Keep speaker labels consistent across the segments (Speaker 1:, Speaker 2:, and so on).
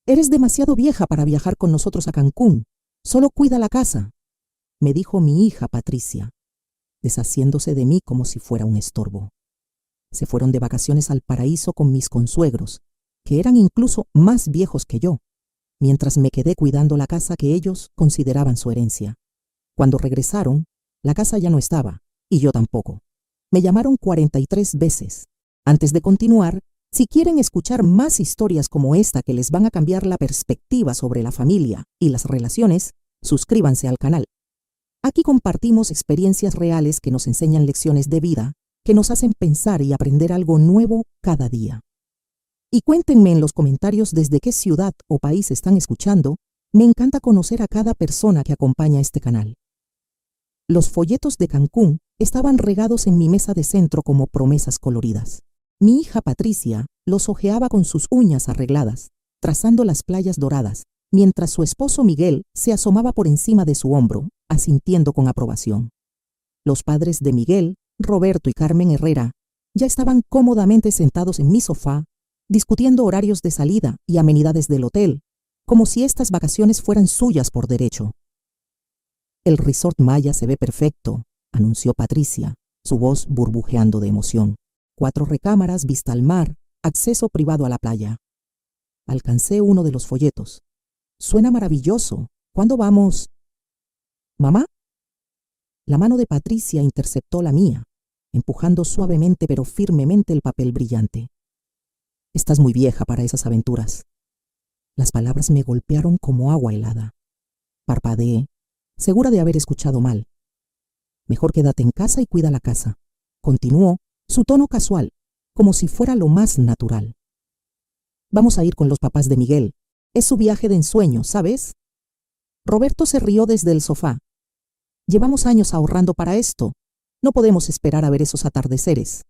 Speaker 1: Eres demasiado vieja para viajar con nosotros a Cancún. Solo cuida la casa, me dijo mi hija Patricia, deshaciéndose de mí como si fuera un estorbo. Se fueron de vacaciones al paraíso con mis consuegros, que eran incluso más viejos que yo, mientras me quedé cuidando la casa que ellos consideraban su herencia. Cuando regresaron, la casa ya no estaba, y yo tampoco. Me llamaron 43 veces. Antes de continuar, si quieren escuchar más historias como esta que les van a cambiar la perspectiva sobre la familia y las relaciones, suscríbanse al canal. Aquí compartimos experiencias reales que nos enseñan lecciones de vida, que nos hacen pensar y aprender algo nuevo cada día. Y cuéntenme en los comentarios desde qué ciudad o país están escuchando. Me encanta conocer a cada persona que acompaña este canal. Los folletos de Cancún estaban regados en mi mesa de centro como promesas coloridas. Mi hija Patricia los hojeaba con sus uñas arregladas, trazando las playas doradas, mientras su esposo Miguel se asomaba por encima de su hombro, asintiendo con aprobación. Los padres de Miguel, Roberto y Carmen Herrera, ya estaban cómodamente sentados en mi sofá, discutiendo horarios de salida y amenidades del hotel, como si estas vacaciones fueran suyas por derecho. El resort Maya se ve perfecto, anunció Patricia, su voz burbujeando de emoción. 4 recámaras, vista al mar, acceso privado a la playa. Alcancé uno de los folletos. Suena maravilloso. ¿Cuándo vamos? ¿Mamá? La mano de Patricia interceptó la mía, empujando suavemente pero firmemente el papel brillante. Estás muy vieja para esas aventuras. Las palabras me golpearon como agua helada. Parpadeé, segura de haber escuchado mal. Mejor quédate en casa y cuida la casa. Continuó, su tono casual, como si fuera lo más natural. Vamos a ir con los papás de Miguel. Es su viaje de ensueño, ¿sabes? Roberto se rió desde el sofá. Llevamos años ahorrando para esto. No podemos esperar a ver esos atardeceres.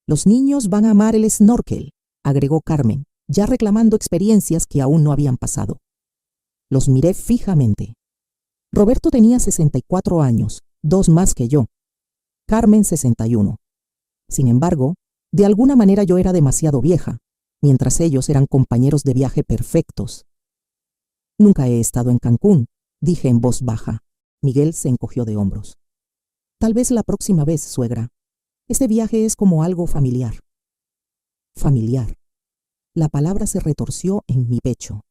Speaker 1: Los niños van a amar el snorkel, agregó Carmen, ya reclamando experiencias que aún no habían pasado. Los miré fijamente. Roberto tenía 64 años, 2 más que yo. Carmen 61. Sin embargo, de alguna manera yo era demasiado vieja, mientras ellos eran compañeros de viaje perfectos. Nunca he estado en Cancún, dije en voz baja. Miguel se encogió de hombros. Tal vez la próxima vez, suegra. Este viaje es como algo familiar. Familiar. La palabra se retorció en mi pecho.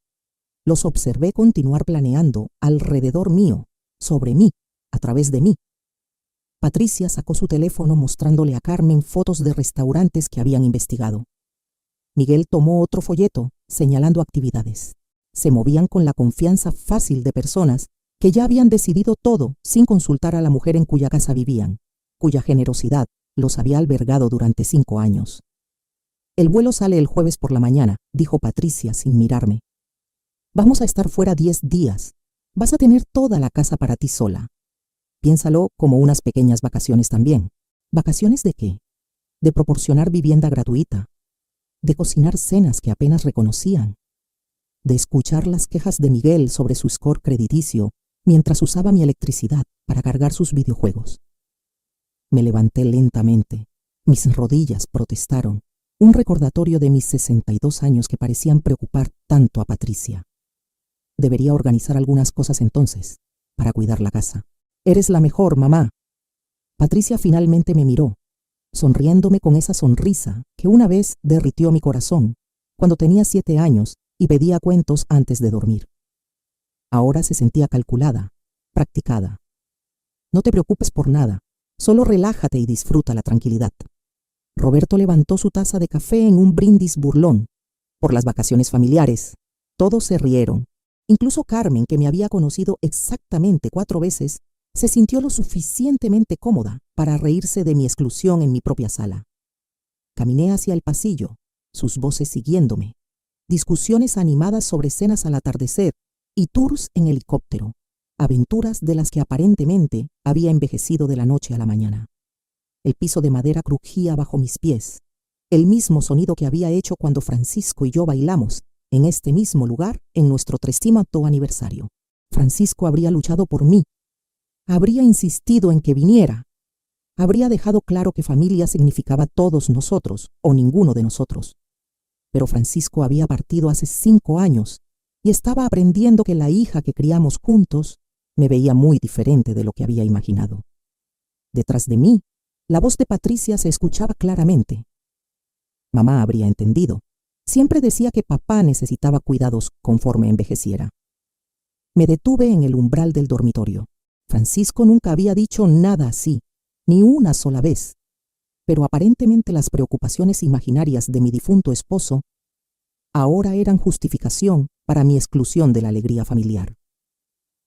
Speaker 1: Los observé continuar planeando alrededor mío, sobre mí, a través de mí. Patricia sacó su teléfono mostrándole a Carmen fotos de restaurantes que habían investigado. Miguel tomó otro folleto, señalando actividades. Se movían con la confianza fácil de personas que ya habían decidido todo sin consultar a la mujer en cuya casa vivían, cuya generosidad los había albergado durante 5 años. El vuelo sale el jueves por la mañana, dijo Patricia sin mirarme. Vamos a estar fuera 10 días. Vas a tener toda la casa para ti sola. Piénsalo como unas pequeñas vacaciones también. ¿Vacaciones de qué? De proporcionar vivienda gratuita, de cocinar cenas que apenas reconocían, de escuchar las quejas de Miguel sobre su score crediticio mientras usaba mi electricidad para cargar sus videojuegos. Me levanté lentamente. Mis rodillas protestaron, un recordatorio de mis 62 años que parecían preocupar tanto a Patricia. Debería organizar algunas cosas entonces, para cuidar la casa. Eres la mejor, mamá. Patricia finalmente me miró, sonriéndome con esa sonrisa que una vez derritió mi corazón, cuando tenía 7 años y pedía cuentos antes de dormir. Ahora se sentía calculada, practicada. No te preocupes por nada, solo relájate y disfruta la tranquilidad. Roberto levantó su taza de café en un brindis burlón. Por las vacaciones familiares, todos se rieron. Incluso Carmen, que me había conocido exactamente 4 veces, se sintió lo suficientemente cómoda para reírse de mi exclusión en mi propia sala. Caminé hacia el pasillo, sus voces siguiéndome, discusiones animadas sobre cenas al atardecer y tours en helicóptero, aventuras de las que aparentemente había envejecido de la noche a la mañana. El piso de madera crujía bajo mis pies, el mismo sonido que había hecho cuando Francisco y yo bailamos en este mismo lugar en nuestro 30º aniversario. Francisco habría luchado por mí, habría insistido en que viniera, habría dejado claro que familia significaba todos nosotros o ninguno de nosotros. Pero Francisco había partido hace 5 años y estaba aprendiendo que la hija que criamos juntos me veía muy diferente de lo que había imaginado. Detrás de mí, la voz de Patricia se escuchaba claramente. Mamá habría entendido. Siempre decía que papá necesitaba cuidados conforme envejeciera. Me detuve en el umbral del dormitorio. Francisco nunca había dicho nada así, ni una sola vez. Pero aparentemente las preocupaciones imaginarias de mi difunto esposo ahora eran justificación para mi exclusión de la alegría familiar.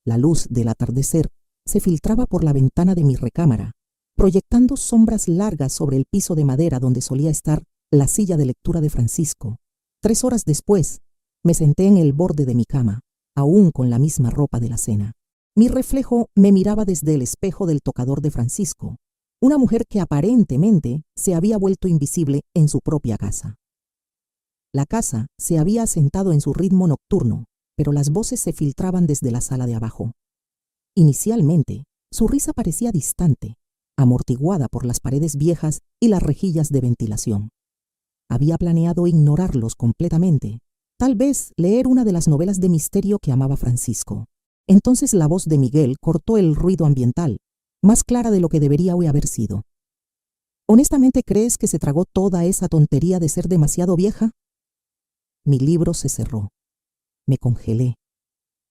Speaker 1: La luz del atardecer se filtraba por la ventana de mi recámara, proyectando sombras largas sobre el piso de madera donde solía estar la silla de lectura de Francisco. 3 horas después, me senté en el borde de mi cama, aún con la misma ropa de la cena. Mi reflejo me miraba desde el espejo del tocador de Francisco, una mujer que aparentemente se había vuelto invisible en su propia casa. La casa se había asentado en su ritmo nocturno, pero las voces se filtraban desde la sala de abajo. Inicialmente, su risa parecía distante, amortiguada por las paredes viejas y las rejillas de ventilación. Había planeado ignorarlos completamente, tal vez leer una de las novelas de misterio que amaba Francisco. Entonces la voz de Miguel cortó el ruido ambiental, más clara de lo que debería haber sido. ¿Honestamente crees que se tragó toda esa tontería de ser demasiado vieja? Mi libro se cerró. Me congelé,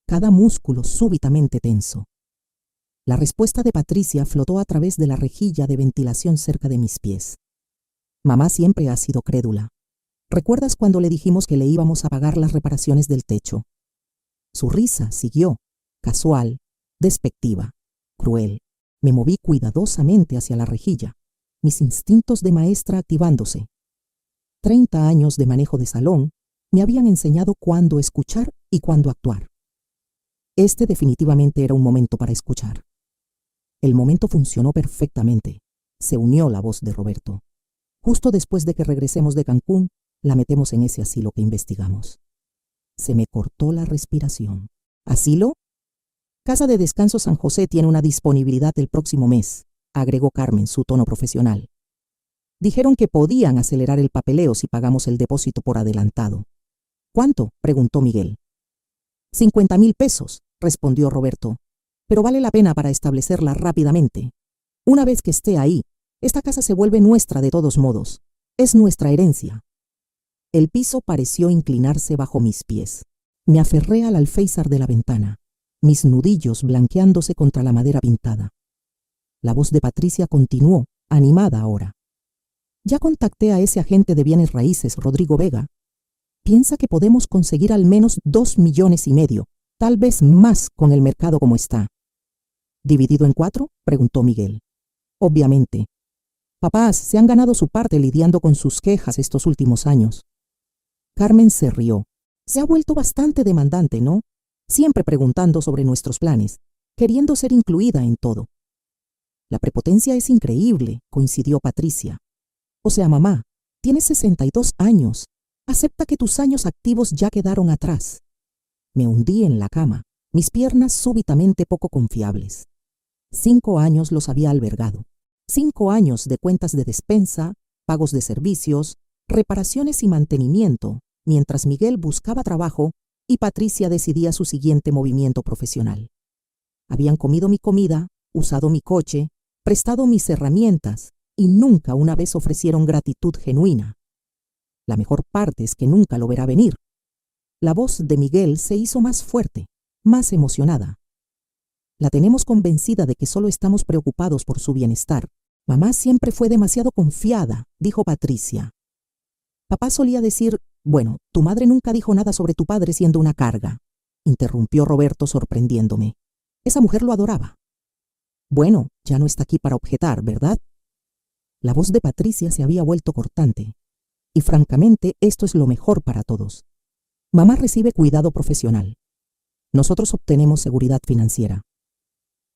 Speaker 1: cada músculo súbitamente tenso. La respuesta de Patricia flotó a través de la rejilla de ventilación cerca de mis pies. Mamá siempre ha sido crédula. ¿Recuerdas cuando le dijimos que le íbamos a pagar las reparaciones del techo? Su risa siguió, casual, despectiva, cruel. Me moví cuidadosamente hacia la rejilla, mis instintos de maestra activándose. 30 años de manejo de salón me habían enseñado cuándo escuchar y cuándo actuar. Este definitivamente era un momento para escuchar. El momento funcionó perfectamente. Se unió la voz de Roberto. Justo después de que regresemos de Cancún, la metemos en ese asilo que investigamos. Se me cortó la respiración. ¿Asilo? Casa de Descanso San José tiene una disponibilidad el próximo mes, agregó Carmen, su tono profesional. Dijeron que podían acelerar el papeleo si pagamos el depósito por adelantado. ¿Cuánto?, preguntó Miguel. 50,000 pesos, respondió Roberto, pero vale la pena para establecerla rápidamente. Una vez que esté ahí, esta casa se vuelve nuestra de todos modos. Es nuestra herencia. El piso pareció inclinarse bajo mis pies. Me aferré al alféizar de la ventana, mis nudillos blanqueándose contra la madera pintada. La voz de Patricia continuó, animada ahora. Ya contacté a ese agente de bienes raíces, Rodrigo Vega. Piensa que podemos conseguir al menos 2,5 millones, tal vez más con el mercado como está. ¿Dividido en 4? Preguntó Miguel. Obviamente. Papás se han ganado su parte lidiando con sus quejas estos últimos años. Carmen se rió. Se ha vuelto bastante demandante, ¿no? Siempre preguntando sobre nuestros planes, queriendo ser incluida en todo. La prepotencia es increíble, coincidió Patricia. O sea, mamá, tienes 62 años. Acepta que tus años activos ya quedaron atrás. Me hundí en la cama, mis piernas súbitamente poco confiables. 5 años los había albergado. 5 años de cuentas de despensa, pagos de servicios, reparaciones y mantenimiento, mientras Miguel buscaba trabajo y Patricia decidía su siguiente movimiento profesional. Habían comido mi comida, usado mi coche, prestado mis herramientas y nunca una vez ofrecieron gratitud genuina. La mejor parte es que nunca lo verá venir. La voz de Miguel se hizo más fuerte, más emocionada. La tenemos convencida de que solo estamos preocupados por su bienestar. Mamá siempre fue demasiado confiada, dijo Patricia. Papá solía decir, bueno, tu madre nunca dijo nada sobre tu padre siendo una carga, interrumpió Roberto sorprendiéndome. Esa mujer lo adoraba. Bueno, ya no está aquí para objetar, ¿verdad? La voz de Patricia se había vuelto cortante. Y francamente, esto es lo mejor para todos. Mamá recibe cuidado profesional. Nosotros obtenemos seguridad financiera.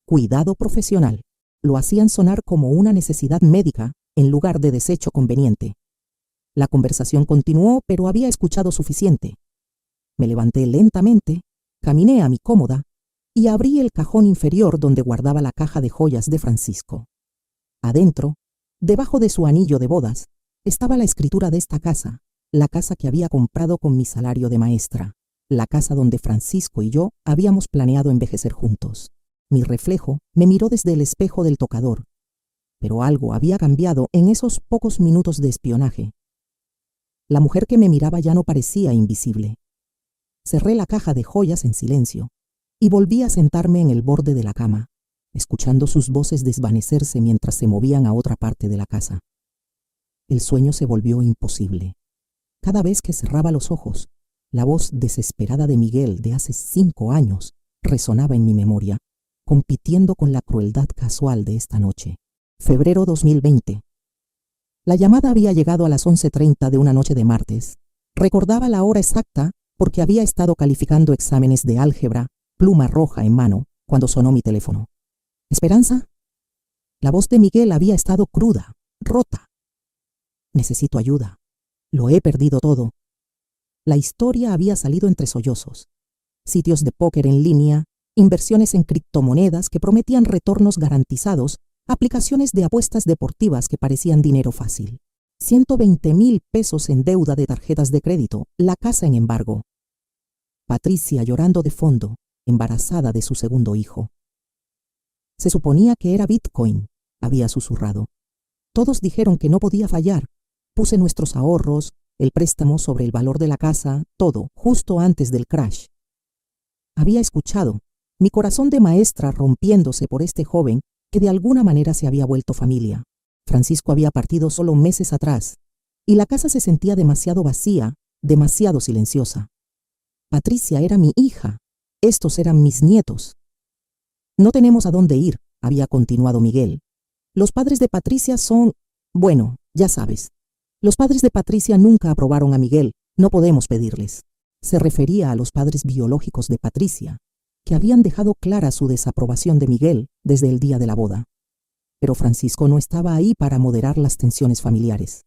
Speaker 1: Cuidado profesional. Lo hacían sonar como una necesidad médica en lugar de desecho conveniente. La conversación continuó, pero había escuchado suficiente. Me levanté lentamente, caminé a mi cómoda y abrí el cajón inferior donde guardaba la caja de joyas de Francisco. Adentro, debajo de su anillo de bodas, estaba la escritura de esta casa, la casa que había comprado con mi salario de maestra, la casa donde Francisco y yo habíamos planeado envejecer juntos. Mi reflejo me miró desde el espejo del tocador, pero algo había cambiado en esos pocos minutos de espionaje. La mujer que me miraba ya no parecía invisible. Cerré la caja de joyas en silencio y volví a sentarme en el borde de la cama, escuchando sus voces desvanecerse mientras se movían a otra parte de la casa. El sueño se volvió imposible. Cada vez que cerraba los ojos, la voz desesperada de Miguel de hace 5 años resonaba en mi memoria, compitiendo con la crueldad casual de esta noche. Febrero 2020. La llamada había llegado a las 11:30 de una noche de martes. Recordaba la hora exacta porque había estado calificando exámenes de álgebra, pluma roja en mano, cuando sonó mi teléfono. ¿Esperanza? La voz de Miguel había estado cruda, rota. Necesito ayuda. Lo he perdido todo. La historia había salido entre sollozos. Sitios de póker en línea, inversiones en criptomonedas que prometían retornos garantizados, aplicaciones de apuestas deportivas que parecían dinero fácil. 120,000 pesos en deuda de tarjetas de crédito, la casa en embargo. Patricia llorando de fondo, embarazada de su segundo hijo. Se suponía que era Bitcoin, había susurrado. Todos dijeron que no podía fallar. Puse nuestros ahorros, el préstamo sobre el valor de la casa, todo, justo antes del crash. Había escuchado, mi corazón de maestra rompiéndose por este joven que de alguna manera se había vuelto familia. Francisco había partido solo meses atrás, y la casa se sentía demasiado vacía, demasiado silenciosa. Patricia era mi hija, estos eran mis nietos. No tenemos a dónde ir, había continuado Miguel. Los padres de Patricia son, bueno, ya sabes. Los padres de Patricia nunca aprobaron a Miguel, no podemos pedirles. Se refería a los padres biológicos de Patricia, que habían dejado clara su desaprobación de Miguel desde el día de la boda. Pero Francisco no estaba ahí para moderar las tensiones familiares.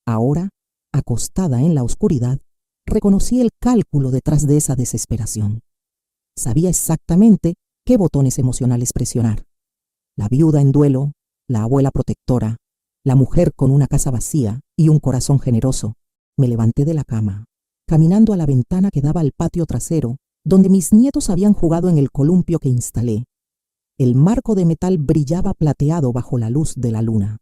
Speaker 1: Ahora, acostada en la oscuridad, reconocí el cálculo detrás de esa desesperación. Sabía exactamente qué botones emocionales presionar. La viuda en duelo, la abuela protectora, la mujer con una casa vacía y un corazón generoso. Me levanté de la cama, caminando a la ventana que daba al patio trasero, donde mis nietos habían jugado en el columpio que instalé. El marco de metal brillaba plateado bajo la luz de la luna.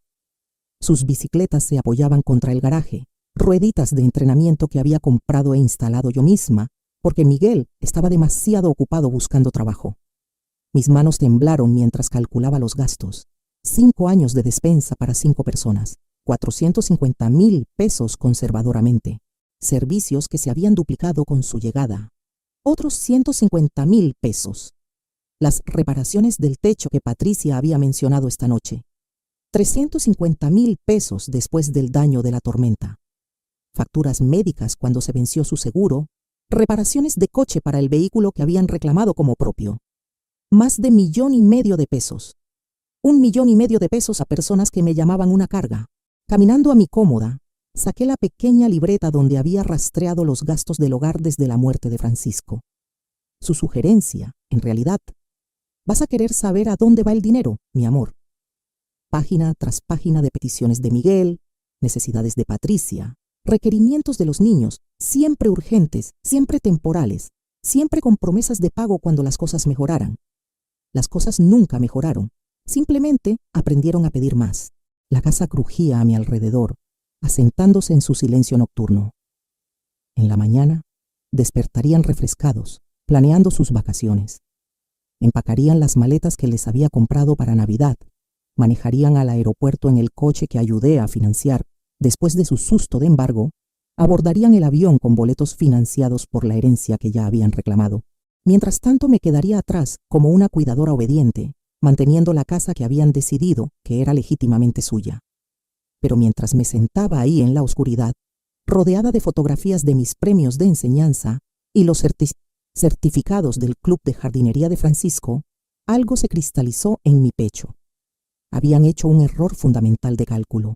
Speaker 1: Sus bicicletas se apoyaban contra el garaje, rueditas de entrenamiento que había comprado e instalado yo misma, porque Miguel estaba demasiado ocupado buscando trabajo. Mis manos temblaron mientras calculaba los gastos. 5 años de despensa para 5 personas, 450,000 pesos conservadoramente. Servicios que se habían duplicado con su llegada. Otros 150,000 pesos. Las reparaciones del techo que Patricia había mencionado esta noche. 350,000 pesos después del daño de la tormenta. Facturas médicas cuando se venció su seguro. Reparaciones de coche para el vehículo que habían reclamado como propio. Más de 1,5 millones de pesos. 1,5 millones de pesos a personas que me llamaban una carga. Caminando a mi cómoda, saqué la pequeña libreta donde había rastreado los gastos del hogar desde la muerte de Francisco. Su sugerencia, en realidad, ¿vas a querer saber a dónde va el dinero, mi amor? Página tras página de peticiones de Miguel, necesidades de Patricia, requerimientos de los niños, siempre urgentes, siempre temporales, siempre con promesas de pago cuando las cosas mejoraran. Las cosas nunca mejoraron. Simplemente aprendieron a pedir más. La casa crujía a mi alrededor, asentándose en su silencio nocturno. En la mañana, despertarían refrescados, planeando sus vacaciones. Empacarían las maletas que les había comprado para Navidad. Manejarían al aeropuerto en el coche que ayudé a financiar. Después de su susto de embargo, abordarían el avión con boletos financiados por la herencia que ya habían reclamado. Mientras tanto me quedaría atrás como una cuidadora obediente, manteniendo la casa que habían decidido que era legítimamente suya. Pero mientras me sentaba ahí en la oscuridad, rodeada de fotografías de mis premios de enseñanza y los certificados del Club de Jardinería de Francisco, algo se cristalizó en mi pecho. Habían hecho un error fundamental de cálculo.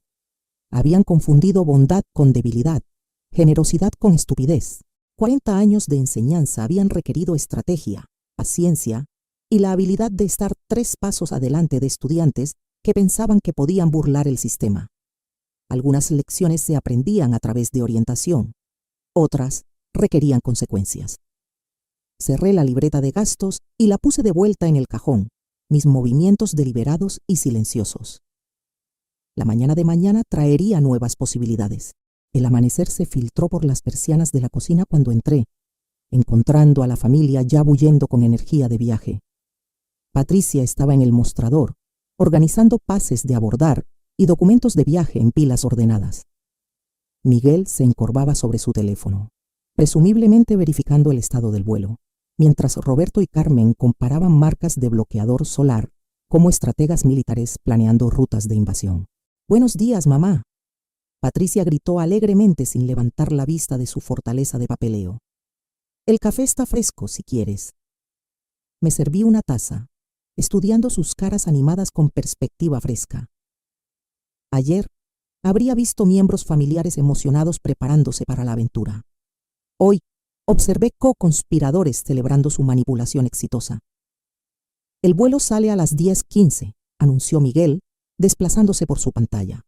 Speaker 1: Habían confundido bondad con debilidad, generosidad con estupidez. 40 años de enseñanza habían requerido estrategia, paciencia y la habilidad de estar 3 pasos adelante de estudiantes que pensaban que podían burlar el sistema. Algunas lecciones se aprendían a través de orientación, otras requerían consecuencias. Cerré la libreta de gastos y la puse de vuelta en el cajón, mis movimientos deliberados y silenciosos. La mañana de mañana traería nuevas posibilidades. El amanecer se filtró por las persianas de la cocina cuando entré, encontrando a la familia ya bullendo con energía de viaje. Patricia estaba en el mostrador, organizando pases de abordar y documentos de viaje en pilas ordenadas. Miguel se encorvaba sobre su teléfono, presumiblemente verificando el estado del vuelo, mientras Roberto y Carmen comparaban marcas de bloqueador solar como estrategas militares planeando rutas de invasión. «Buenos días, mamá», Patricia gritó alegremente sin levantar la vista de su fortaleza de papeleo. «El café está fresco, si quieres». Me serví una taza, estudiando sus caras animadas con perspectiva fresca. Ayer habría visto miembros familiares emocionados preparándose para la aventura. Hoy observé co-conspiradores celebrando su manipulación exitosa. «El vuelo sale a las 10:15», anunció Miguel, desplazándose por su pantalla.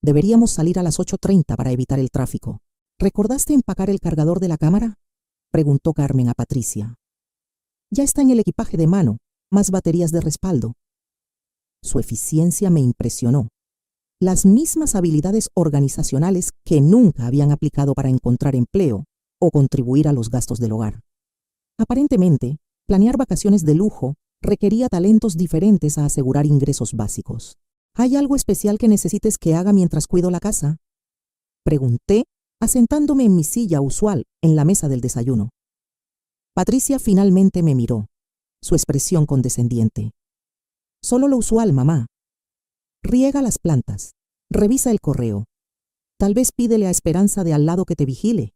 Speaker 1: «Deberíamos salir a las 8:30 para evitar el tráfico». «¿Recordaste empacar el cargador de la cámara?», preguntó Carmen a Patricia. «Ya está en el equipaje de mano, más baterías de respaldo». Su eficiencia me impresionó. Las mismas habilidades organizacionales que nunca habían aplicado para encontrar empleo o contribuir a los gastos del hogar. Aparentemente, planear vacaciones de lujo requería talentos diferentes a asegurar ingresos básicos. «¿Hay algo especial que necesites que haga mientras cuido la casa?», pregunté, asentándome en mi silla usual en la mesa del desayuno. Patricia finalmente me miró, su expresión condescendiente. «Solo lo usual, mamá. Riega las plantas, revisa el correo. Tal vez pídele a Esperanza de al lado que te vigile».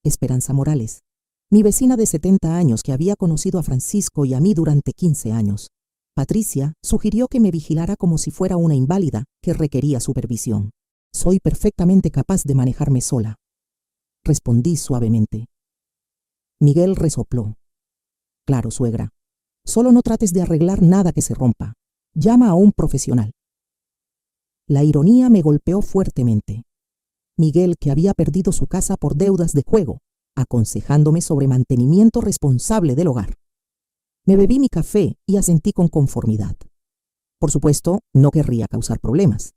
Speaker 1: Esperanza Morales, mi vecina de 70 años que había conocido a Francisco y a mí durante 15 años. Patricia sugirió que me vigilara como si fuera una inválida que requería supervisión. «Soy perfectamente capaz de manejarme sola», respondí suavemente. Miguel resopló. «Claro, suegra. Solo no trates de arreglar nada que se rompa. Llama a un profesional». La ironía me golpeó fuertemente. Miguel, que había perdido su casa por deudas de juego, aconsejándome sobre mantenimiento responsable del hogar. Me bebí mi café y asentí con conformidad. Por supuesto, no querría causar problemas.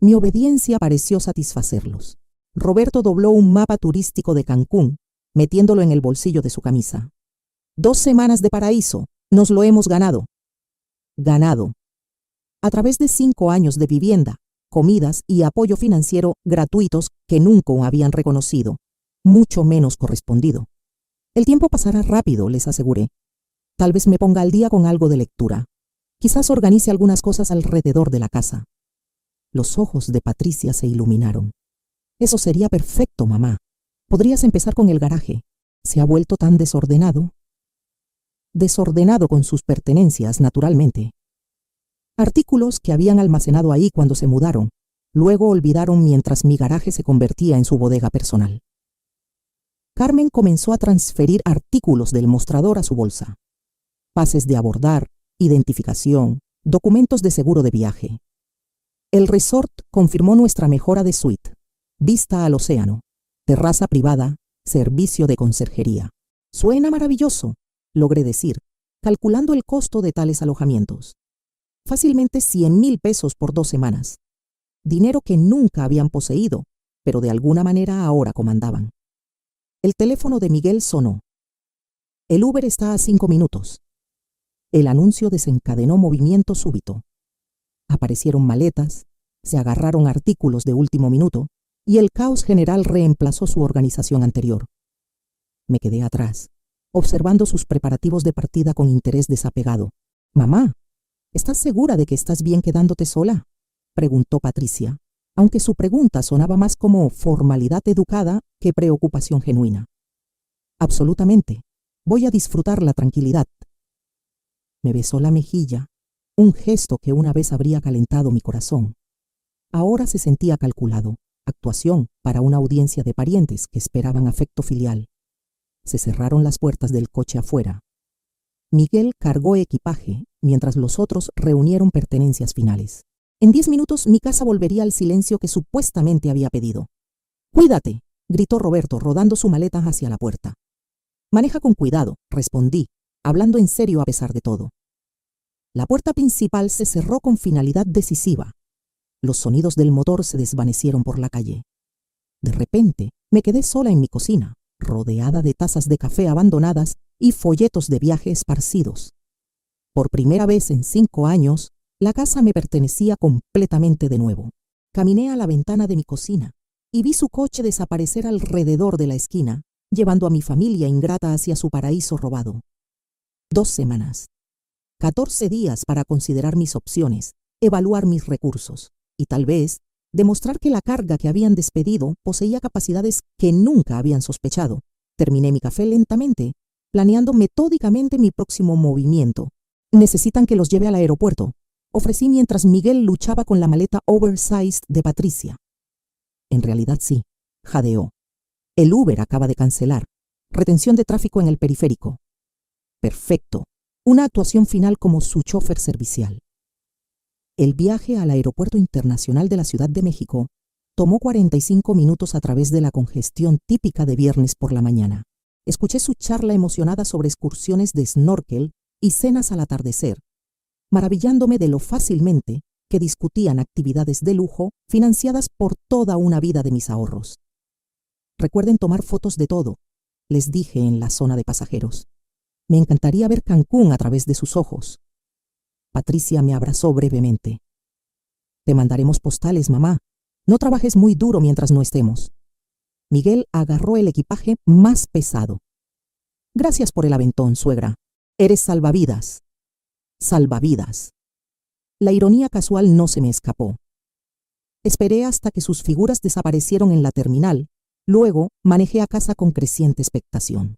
Speaker 1: Mi obediencia pareció satisfacerlos. Roberto dobló un mapa turístico de Cancún, metiéndolo en el bolsillo de su camisa. «2 semanas de paraíso, nos lo hemos ganado». Ganado. A través de 5 años de vivienda, comidas y apoyo financiero gratuitos que nunca habían reconocido, mucho menos correspondido. «El tiempo pasará rápido», les aseguré. «Tal vez me ponga al día con algo de lectura. Quizás organice algunas cosas alrededor de la casa». Los ojos de Patricia se iluminaron. «Eso sería perfecto, mamá. Podrías empezar con el garaje. Se ha vuelto tan desordenado». Desordenado con sus pertenencias, naturalmente. Artículos que habían almacenado ahí cuando se mudaron, luego olvidaron mientras mi garaje se convertía en su bodega personal. Carmen comenzó a transferir artículos del mostrador a su bolsa. Pases de abordar, identificación, documentos de seguro de viaje. El resort confirmó nuestra mejora de suite, vista al océano, terraza privada, servicio de conserjería. «Suena maravilloso», logré decir, calculando el costo de tales alojamientos. Fácilmente 100,000 pesos por 2 semanas. Dinero que nunca habían poseído, pero de alguna manera ahora comandaban. El teléfono de Miguel sonó. «El Uber está a 5 minutos». El anuncio desencadenó movimiento súbito. Aparecieron maletas, se agarraron artículos de último minuto y el caos general reemplazó su organización anterior. Me quedé atrás, observando sus preparativos de partida con interés desapegado. «Mamá, ¿estás segura de que estás bien quedándote sola?», preguntó Patricia, aunque su pregunta sonaba más como formalidad educada que preocupación genuina. «Absolutamente. Voy a disfrutar la tranquilidad». Me besó la mejilla, un gesto que una vez habría calentado mi corazón. Ahora se sentía calculado, actuación para una audiencia de parientes que esperaban afecto filial. Se cerraron las puertas del coche afuera. Miguel cargó equipaje, mientras los otros reunieron pertenencias finales. En 10 minutos mi casa volvería al silencio que supuestamente había pedido. «Cuídate», gritó Roberto, rodando su maleta hacia la puerta. «Maneja con cuidado», respondí, hablando en serio a pesar de todo. La puerta principal se cerró con finalidad decisiva. Los sonidos del motor se desvanecieron por la calle. De repente, me quedé sola en mi cocina, rodeada de tazas de café abandonadas y folletos de viaje esparcidos. Por primera vez en 5 años, la casa me pertenecía completamente de nuevo. Caminé a la ventana de mi cocina y vi su coche desaparecer alrededor de la esquina, llevando a mi familia ingrata hacia su paraíso robado. 2 semanas. 14 días para considerar mis opciones, evaluar mis recursos y tal vez demostrar que la carga que habían despedido poseía capacidades que nunca habían sospechado. Terminé mi café lentamente, planeando metódicamente mi próximo movimiento. «Necesitan que los lleve al aeropuerto», ofrecí mientras Miguel luchaba con la maleta oversized de Patricia. «En realidad sí», jadeó. «El Uber acaba de cancelar. Retención de tráfico en el periférico». «Perfecto. Una actuación final como su chofer servicial». El viaje al Aeropuerto Internacional de la Ciudad de México tomó 45 minutos a través de la congestión típica de viernes por la mañana. Escuché su charla emocionada sobre excursiones de snorkel y cenas al atardecer, maravillándome de lo fácilmente que discutían actividades de lujo financiadas por toda una vida de mis ahorros. «Recuerden tomar fotos de todo», les dije en la zona de pasajeros. «Me encantaría ver Cancún a través de sus ojos». Patricia me abrazó brevemente. «Te mandaremos postales, mamá. No trabajes muy duro mientras no estemos». Miguel agarró el equipaje más pesado. «Gracias por el aventón, suegra. Eres salvavidas». Salvavidas. La ironía casual no se me escapó. Esperé hasta que sus figuras desaparecieron en la terminal. Luego manejé a casa con creciente expectación.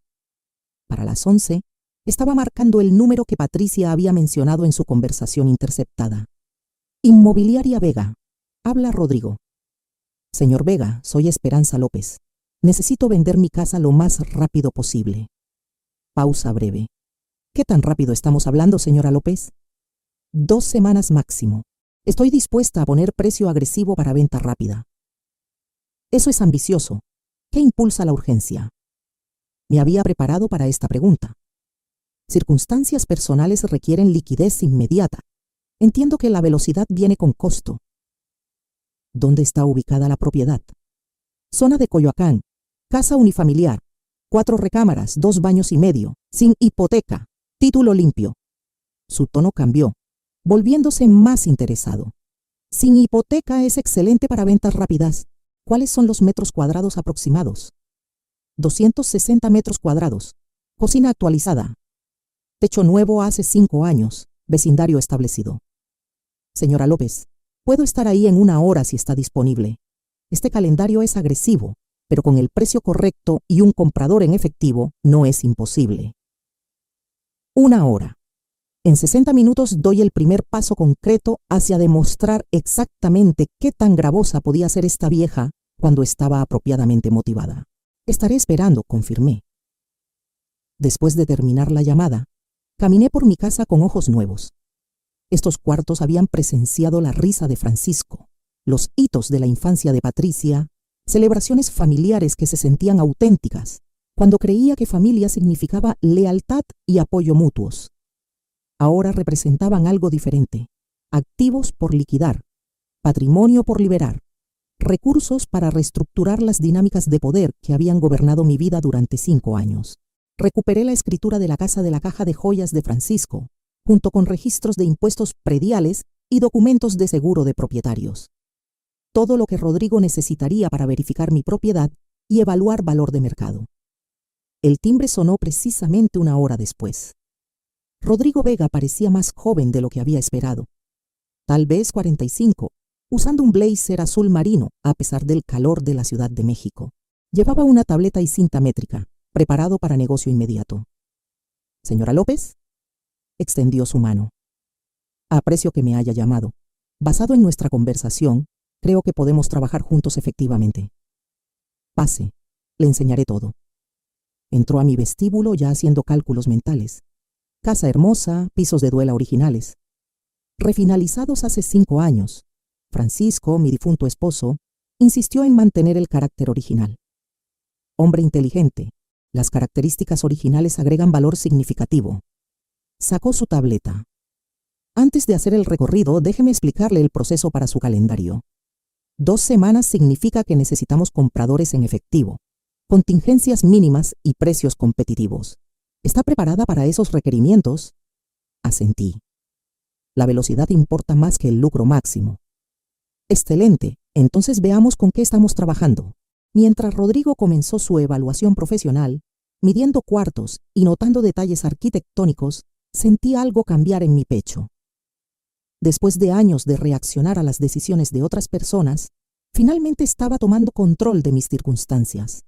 Speaker 1: Para las 11, estaba marcando el número que Patricia había mencionado en su conversación interceptada. «Inmobiliaria Vega. Habla Rodrigo». «Señor Vega, soy Esperanza López. Necesito vender mi casa lo más rápido posible». Pausa breve. «¿Qué tan rápido estamos hablando, señora López?» 2 semanas máximo. Estoy dispuesta a poner precio agresivo para venta rápida». «Eso es ambicioso. ¿Qué impulsa la urgencia?» Me había preparado para esta pregunta. Circunstancias personales requieren liquidez inmediata. Entiendo que la velocidad viene con costo. ¿Dónde está ubicada la propiedad? Zona de Coyoacán. Casa unifamiliar. 4 recámaras, 2 baños y medio. Sin hipoteca. Título limpio. Su tono cambió, volviéndose más interesado. «Sin hipoteca es excelente para ventas rápidas. ¿Cuáles son los metros cuadrados aproximados?» 260 metros cuadrados. Cocina actualizada. Techo nuevo hace 5 años. Vecindario establecido. «Señora López, puedo estar ahí en 1 hora si está disponible. Este calendario es agresivo, pero con el precio correcto y un comprador en efectivo no es imposible». 1 hora. En 60 minutos doy el primer paso concreto hacia demostrar exactamente qué tan gravosa podía ser esta vieja cuando estaba apropiadamente motivada. «Estaré esperando», confirmé. Después de terminar la llamada, caminé por mi casa con ojos nuevos. Estos cuartos habían presenciado la risa de Francisco, los hitos de la infancia de Patricia, celebraciones familiares que se sentían auténticas, cuando creía que familia significaba lealtad y apoyo mutuos. Ahora representaban algo diferente: activos por liquidar, patrimonio por liberar, recursos para reestructurar las dinámicas de poder que habían gobernado mi vida durante 5 años. Recuperé la escritura de la casa de la caja de joyas de Francisco, junto con registros de impuestos prediales y documentos de seguro de propietarios. Todo lo que Rodrigo necesitaría para verificar mi propiedad y evaluar valor de mercado. El timbre sonó precisamente 1 hora después. Rodrigo Vega parecía más joven de lo que había esperado. Tal vez 45, usando un blazer azul marino a pesar del calor de la Ciudad de México. Llevaba una tableta y cinta métrica, preparado para negocio inmediato. «¿Señora López?» Extendió su mano. «Aprecio que me haya llamado. Basado en nuestra conversación, creo que podemos trabajar juntos efectivamente. Pase, le enseñaré todo». Entró a mi vestíbulo ya haciendo cálculos mentales. Casa hermosa, pisos de duela originales. Refinalizados hace 5 años, Francisco, mi difunto esposo, insistió en mantener el carácter original. Hombre inteligente, las características originales agregan valor significativo. Sacó su tableta. Antes de hacer el recorrido, déjeme explicarle el proceso para su calendario. 2 semanas significa que necesitamos compradores en efectivo, contingencias mínimas y precios competitivos. ¿Está preparada para esos requerimientos? Asentí. La velocidad importa más que el lucro máximo. Excelente, entonces veamos con qué estamos trabajando. Mientras Rodrigo comenzó su evaluación profesional, midiendo cuartos y notando detalles arquitectónicos, sentí algo cambiar en mi pecho. Después de años de reaccionar a las decisiones de otras personas, finalmente estaba tomando control de mis circunstancias.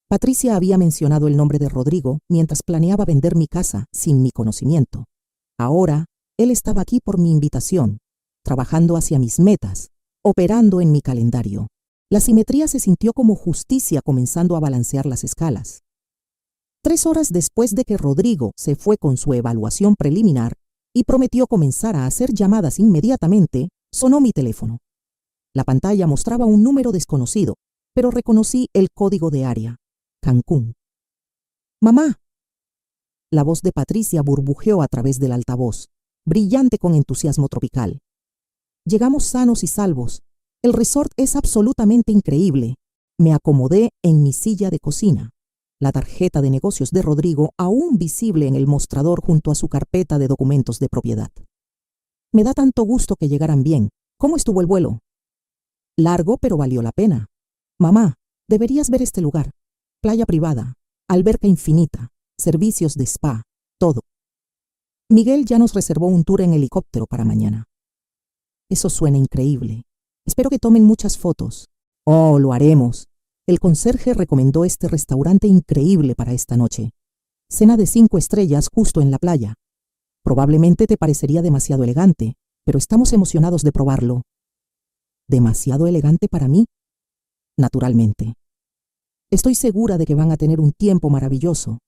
Speaker 1: Patricia había mencionado el nombre de Rodrigo mientras planeaba vender mi casa sin mi conocimiento. Ahora, él estaba aquí por mi invitación, trabajando hacia mis metas, operando en mi calendario. La simetría se sintió como justicia comenzando a balancear las escalas. 3 horas después de que Rodrigo se fue con su evaluación preliminar y prometió comenzar a hacer llamadas inmediatamente, sonó mi teléfono. La pantalla mostraba un número desconocido, pero reconocí el código de área. Cancún. ¡Mamá! La voz de Patricia burbujeó a través del altavoz, brillante con entusiasmo tropical. Llegamos sanos y salvos. El resort es absolutamente increíble. Me acomodé en mi silla de cocina, la tarjeta de negocios de Rodrigo aún visible en el mostrador junto a su carpeta de documentos de propiedad. Me da tanto gusto que llegaran bien. ¿Cómo estuvo el vuelo? Largo, pero valió la pena. Mamá, deberías ver este lugar. Playa privada, alberca infinita, servicios de spa, todo. Miguel ya nos reservó un tour en helicóptero para mañana. Eso suena increíble. Espero que tomen muchas fotos. Oh, lo haremos. El conserje recomendó este restaurante increíble para esta noche. Cena de 5 estrellas justo en la playa. Probablemente te parecería demasiado elegante, pero estamos emocionados de probarlo. ¿Demasiado elegante para mí? Naturalmente. Estoy segura de que van a tener un tiempo maravilloso.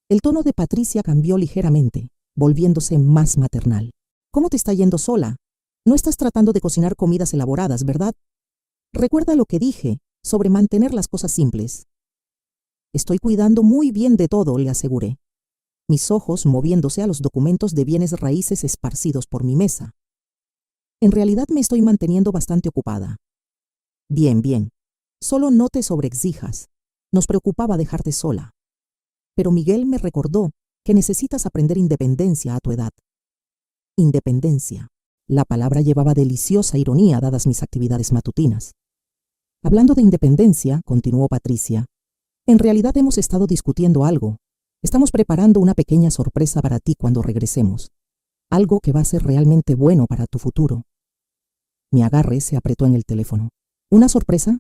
Speaker 1: El tono de Patricia cambió ligeramente, volviéndose más maternal. ¿Cómo te está yendo sola? No estás tratando de cocinar comidas elaboradas, ¿verdad? Recuerda lo que dije sobre mantener las cosas simples. Estoy cuidando muy bien de todo, le aseguré, mis ojos moviéndose a los documentos de bienes raíces esparcidos por mi mesa. En realidad me estoy manteniendo bastante ocupada. Bien, bien. Solo no te sobreexijas. Nos preocupaba dejarte sola. Pero Miguel me recordó que necesitas aprender independencia a tu edad. Independencia. La palabra llevaba deliciosa ironía dadas mis actividades matutinas. Hablando de independencia, continuó Patricia, en realidad hemos estado discutiendo algo. Estamos preparando una pequeña sorpresa para ti cuando regresemos. Algo que va a ser realmente bueno para tu futuro. Mi agarre se apretó en el teléfono. ¿Una sorpresa?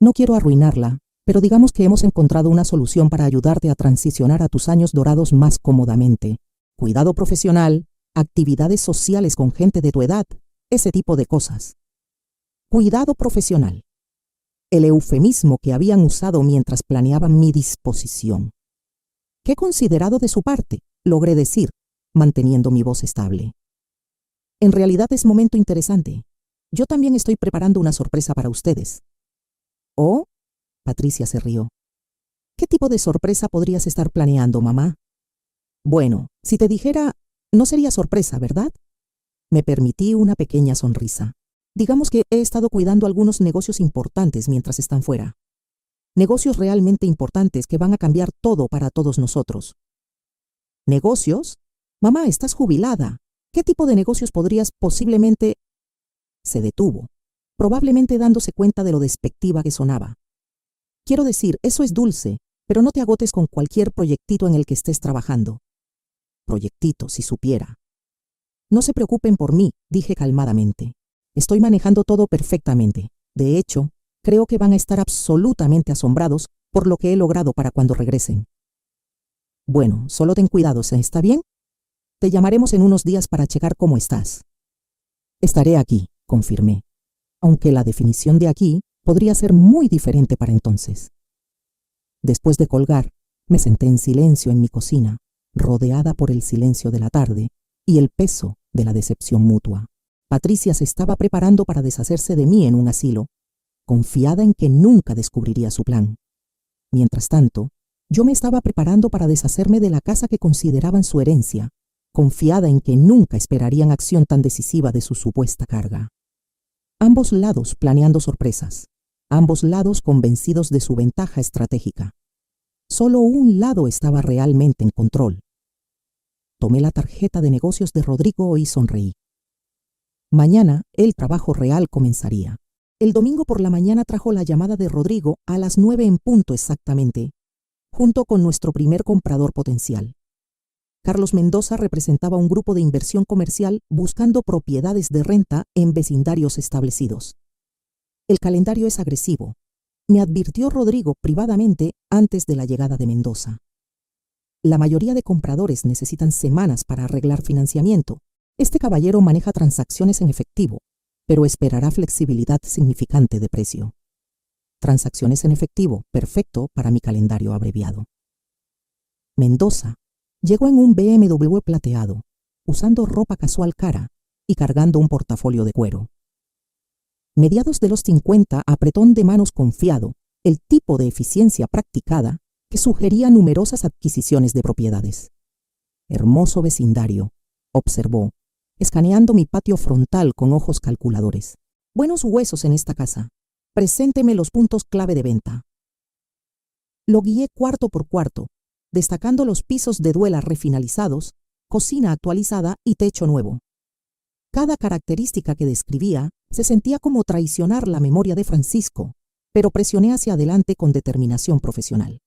Speaker 1: No quiero arruinarla, pero digamos que hemos encontrado una solución para ayudarte a transicionar a tus años dorados más cómodamente. Cuidado profesional, actividades sociales con gente de tu edad, ese tipo de cosas. Cuidado profesional. El eufemismo que habían usado mientras planeaban mi disposición. Qué considerado de su parte, logré decir, manteniendo mi voz estable. En realidad es momento interesante. Yo también estoy preparando una sorpresa para ustedes. ¿Oh? Patricia se rió. ¿Qué tipo de sorpresa podrías estar planeando, mamá? Bueno, si te dijera, no sería sorpresa, ¿verdad? Me permití una pequeña sonrisa. Digamos que he estado cuidando algunos negocios importantes mientras están fuera. Negocios realmente importantes que van a cambiar todo para todos nosotros. ¿Negocios? Mamá, estás jubilada. ¿Qué tipo de negocios podrías posiblemente...? Se detuvo, probablemente dándose cuenta de lo despectiva que sonaba. Quiero decir, eso es dulce, pero no te agotes con cualquier proyectito en el que estés trabajando. Proyectito, si supiera. No se preocupen por mí, dije calmadamente. Estoy manejando todo perfectamente. De hecho, creo que van a estar absolutamente asombrados por lo que he logrado para cuando regresen. Bueno, solo ten cuidado, ¿está bien? Te llamaremos en unos días para checar cómo estás. Estaré aquí, confirmé, aunque la definición de aquí podría ser muy diferente para entonces. Después de colgar, me senté en silencio en mi cocina, rodeada por el silencio de la tarde y el peso de la decepción mutua. Patricia se estaba preparando para deshacerse de mí en un asilo, confiada en que nunca descubriría su plan. Mientras tanto, yo me estaba preparando para deshacerme de la casa que consideraban su herencia, confiada en que nunca esperarían acción tan decisiva de su supuesta carga. Ambos lados planeando sorpresas, ambos lados convencidos de su ventaja estratégica. Solo un lado estaba realmente en control. Tomé la tarjeta de negocios de Rodrigo y sonreí. Mañana el trabajo real comenzaría. El domingo por la mañana trajo la llamada de Rodrigo a las 9 en punto exactamente, junto con nuestro primer comprador potencial. Carlos Mendoza representaba un grupo de inversión comercial buscando propiedades de renta en vecindarios establecidos. El calendario es agresivo, me advirtió Rodrigo privadamente antes de la llegada de Mendoza. La mayoría de compradores necesitan semanas para arreglar financiamiento. Este caballero maneja transacciones en efectivo, pero esperará flexibilidad significante de precio. Transacciones en efectivo, perfecto para mi calendario abreviado. Mendoza llegó en un BMW plateado, usando ropa casual cara y cargando un portafolio de cuero. Mediados de los 50, apretón de manos confiado, el tipo de eficiencia practicada que sugería numerosas adquisiciones de propiedades. Hermoso vecindario, observó, escaneando mi patio frontal con ojos calculadores. Buenos huesos en esta casa. Presénteme los puntos clave de venta. Lo guié cuarto por cuarto, destacando los pisos de duela refinalizados, cocina actualizada y techo nuevo. Cada característica que describía se sentía como traicionar la memoria de Francisco, pero presioné hacia adelante con determinación profesional.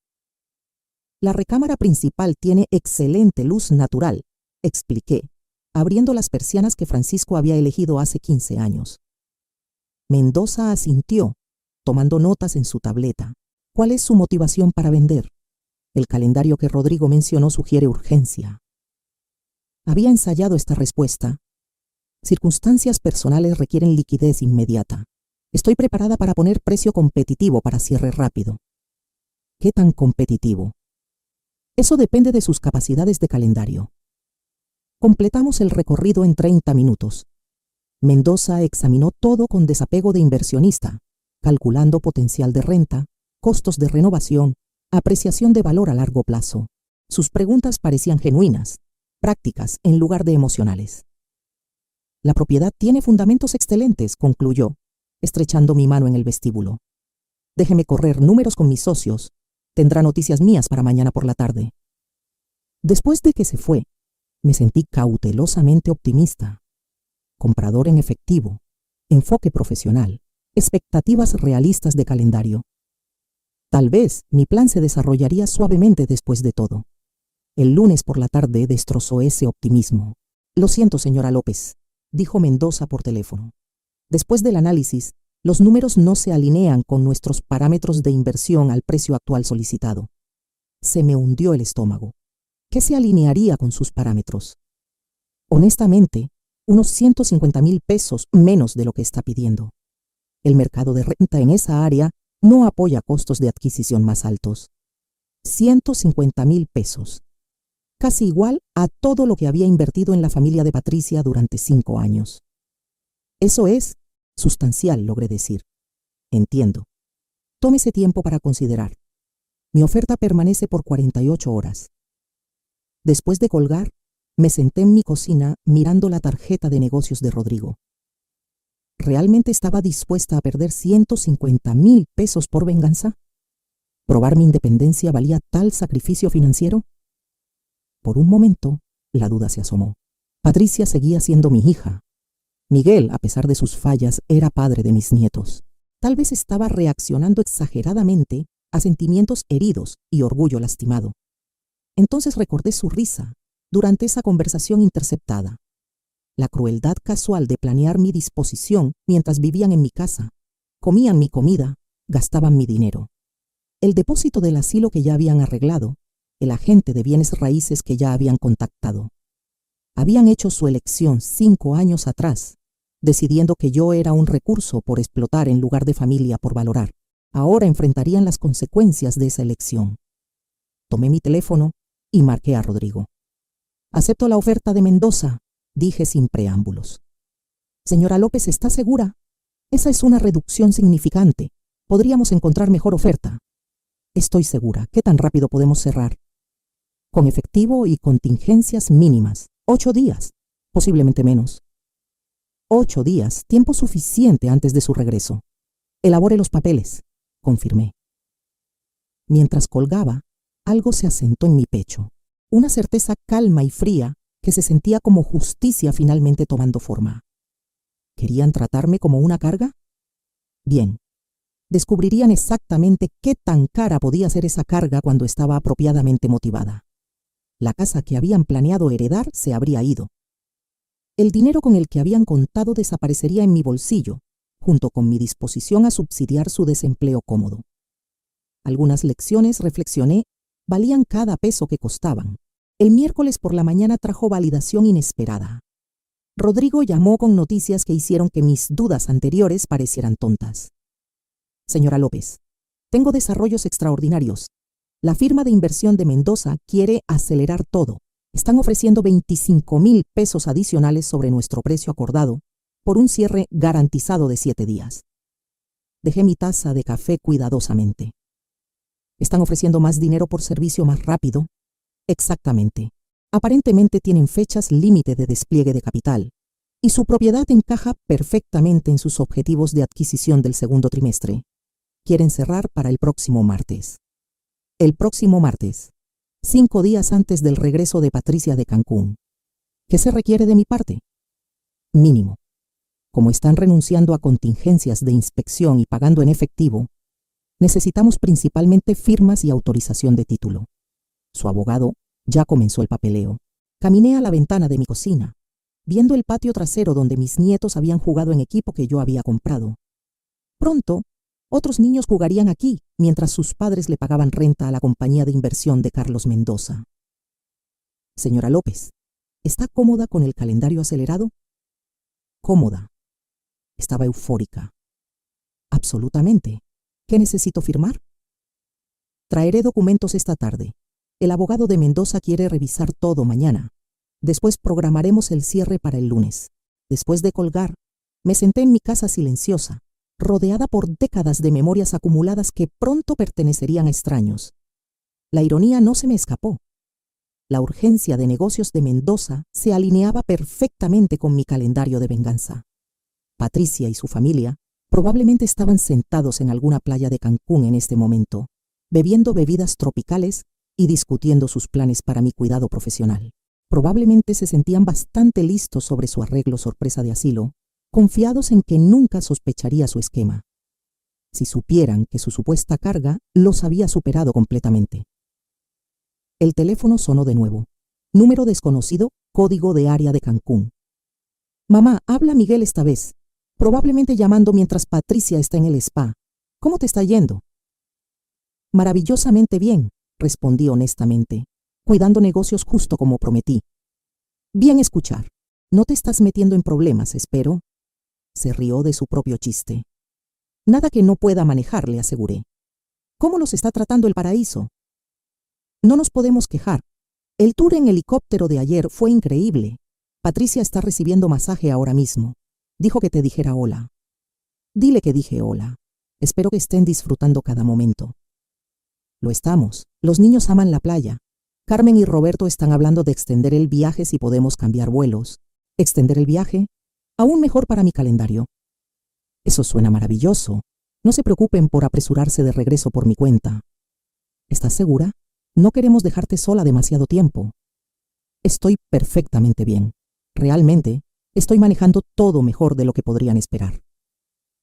Speaker 1: La recámara principal tiene excelente luz natural, expliqué, abriendo las persianas que Francisco había elegido hace 15 años. Mendoza asintió, tomando notas en su tableta. ¿Cuál es su motivación para vender? El calendario que Rodrigo mencionó sugiere urgencia. Había ensayado esta respuesta. Circunstancias personales requieren liquidez inmediata. Estoy preparada para poner precio competitivo para cierre rápido. ¿Qué tan competitivo? Eso depende de sus capacidades de calendario. Completamos el recorrido en 30 minutos. Mendoza examinó todo con desapego de inversionista, calculando potencial de renta, costos de renovación, apreciación de valor a largo plazo. Sus preguntas parecían genuinas, prácticas en lugar de emocionales. La propiedad tiene fundamentos excelentes, concluyó, estrechando mi mano en el vestíbulo. Déjeme correr números con mis socios. Tendrá noticias mías para mañana por la tarde. Después de que se fue, me sentí cautelosamente optimista. Comprador en efectivo, enfoque profesional, expectativas realistas de calendario. Tal vez mi plan se desarrollaría suavemente después de todo. El lunes por la tarde destrozó ese optimismo. Lo siento, señora López, dijo Mendoza por teléfono. Después del análisis, los números no se alinean con nuestros parámetros de inversión al precio actual solicitado. Se me hundió el estómago. ¿Qué se alinearía con sus parámetros? Honestamente, unos 150,000 pesos menos de lo que está pidiendo. El mercado de renta en esa área no apoya costos de adquisición más altos. 150,000 pesos. Casi igual a todo lo que había invertido en la familia de Patricia durante 5 años. Eso es sustancial, logré decir. Entiendo. Tómese tiempo para considerar. Mi oferta permanece por 48 horas. Después de colgar, me senté en mi cocina mirando la tarjeta de negocios de Rodrigo. ¿Realmente estaba dispuesta a perder 150,000 pesos por venganza? ¿Probar mi independencia valía tal sacrificio financiero? Por un momento, la duda se asomó. Patricia seguía siendo mi hija. Miguel, a pesar de sus fallas, era padre de mis nietos. Tal vez estaba reaccionando exageradamente a sentimientos heridos y orgullo lastimado. Entonces recordé su risa durante esa conversación interceptada. La crueldad casual de planear mi disposición mientras vivían en mi casa, comían mi comida, gastaban mi dinero. El depósito del asilo que ya habían arreglado, el agente de bienes raíces que ya habían contactado. Habían hecho su elección 5 años atrás, decidiendo que yo era un recurso por explotar en lugar de familia por valorar. Ahora enfrentarían las consecuencias de esa elección. Tomé mi teléfono y marqué a Rodrigo. «Acepto la oferta de Mendoza», dije sin preámbulos. Señora López, ¿está segura? Esa es una reducción significante. Podríamos encontrar mejor oferta. Estoy segura. ¿Qué tan rápido podemos cerrar? Con efectivo y contingencias mínimas. 8 días, posiblemente menos. 8 días, tiempo suficiente antes de su regreso. Elabore los papeles, confirmé. Mientras colgaba, algo se asentó en mi pecho. Una certeza calma y fría que se sentía como justicia finalmente tomando forma. ¿Querían tratarme como una carga? Bien. Descubrirían exactamente qué tan cara podía ser esa carga cuando estaba apropiadamente motivada. La casa que habían planeado heredar se habría ido. El dinero con el que habían contado desaparecería en mi bolsillo, junto con mi disposición a subsidiar su desempleo cómodo. Algunas lecciones, reflexioné, valían cada peso que costaban. El miércoles por la mañana trajo validación inesperada. Rodrigo llamó con noticias que hicieron que mis dudas anteriores parecieran tontas. Señora López, tengo desarrollos extraordinarios. La firma de inversión de Mendoza quiere acelerar todo. Están ofreciendo 25,000 pesos adicionales sobre nuestro precio acordado por un cierre garantizado de 7 días. Dejé mi taza de café cuidadosamente. ¿Están ofreciendo más dinero por servicio más rápido? Exactamente. Aparentemente tienen fechas límite de despliegue de capital y su propiedad encaja perfectamente en sus objetivos de adquisición del segundo trimestre. Quieren cerrar para el próximo martes. El próximo martes, 5 días antes del regreso de Patricia de Cancún. ¿Qué se requiere de mi parte? Mínimo. Como están renunciando a contingencias de inspección y pagando en efectivo, necesitamos principalmente firmas y autorización de título. Su abogado ya comenzó el papeleo. Caminé a la ventana de mi cocina, viendo el patio trasero donde mis nietos habían jugado en equipo que yo había comprado. Pronto, otros niños jugarían aquí, mientras sus padres le pagaban renta a la compañía de inversión de Carlos Mendoza. Señora López, ¿está cómoda con el calendario acelerado? Cómoda. Estaba eufórica. Absolutamente. ¿Qué necesito firmar? Traeré documentos esta tarde. El abogado de Mendoza quiere revisar todo mañana. Después programaremos el cierre para el lunes. Después de colgar, me senté en mi casa silenciosa, rodeada por décadas de memorias acumuladas que pronto pertenecerían a extraños. La ironía no se me escapó. La urgencia de negocios de Mendoza se alineaba perfectamente con mi calendario de venganza. Patricia y su familia probablemente estaban sentados en alguna playa de Cancún en este momento, bebiendo bebidas tropicales y discutiendo sus planes para mi cuidado profesional. Probablemente se sentían bastante listos sobre su arreglo sorpresa de asilo, confiados en que nunca sospecharía su esquema. Si supieran que su supuesta carga los había superado completamente. El teléfono sonó de nuevo. Número desconocido, código de área de Cancún. Mamá, habla Miguel esta vez. Probablemente llamando mientras Patricia está en el spa. ¿Cómo te está yendo? Maravillosamente bien, respondí honestamente, cuidando negocios justo como prometí. Bien escuchar. No te estás metiendo en problemas, espero. Se rió de su propio chiste. Nada que no pueda manejar, le aseguré. ¿Cómo los está tratando el paraíso? No nos podemos quejar. El tour en helicóptero de ayer fue increíble. Patricia está recibiendo masaje ahora mismo. Dijo que te dijera hola. Dile que dije hola. Espero que estén disfrutando cada momento. Lo estamos. Los niños aman la playa. Carmen y Roberto están hablando de extender el viaje si podemos cambiar vuelos. ¿Extender el viaje? Aún mejor para mi calendario. Eso suena maravilloso. No se preocupen por apresurarse de regreso por mi cuenta. ¿Estás segura? No queremos dejarte sola demasiado tiempo. Estoy perfectamente bien. Realmente, estoy manejando todo mejor de lo que podrían esperar.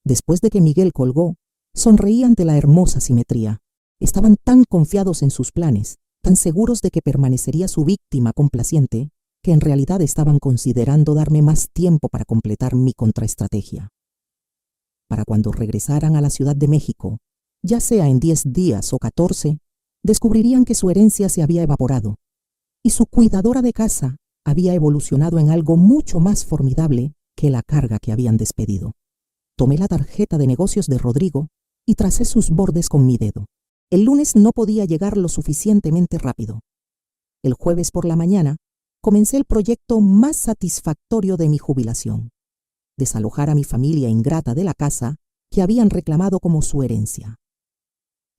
Speaker 1: Después de que Miguel colgó, sonreí ante la hermosa simetría. Estaban tan confiados en sus planes, tan seguros de que permanecería su víctima complaciente, que en realidad estaban considerando darme más tiempo para completar mi contraestrategia. Para cuando regresaran a la Ciudad de México, ya sea en 10 días o 14, descubrirían que su herencia se había evaporado y su cuidadora de casa había evolucionado en algo mucho más formidable que la carga que habían despedido. Tomé la tarjeta de negocios de Rodrigo y tracé sus bordes con mi dedo. El lunes no podía llegar lo suficientemente rápido. El jueves por la mañana comencé el proyecto más satisfactorio de mi jubilación. desalojar a mi familia ingrata de la casa que habían reclamado como su herencia.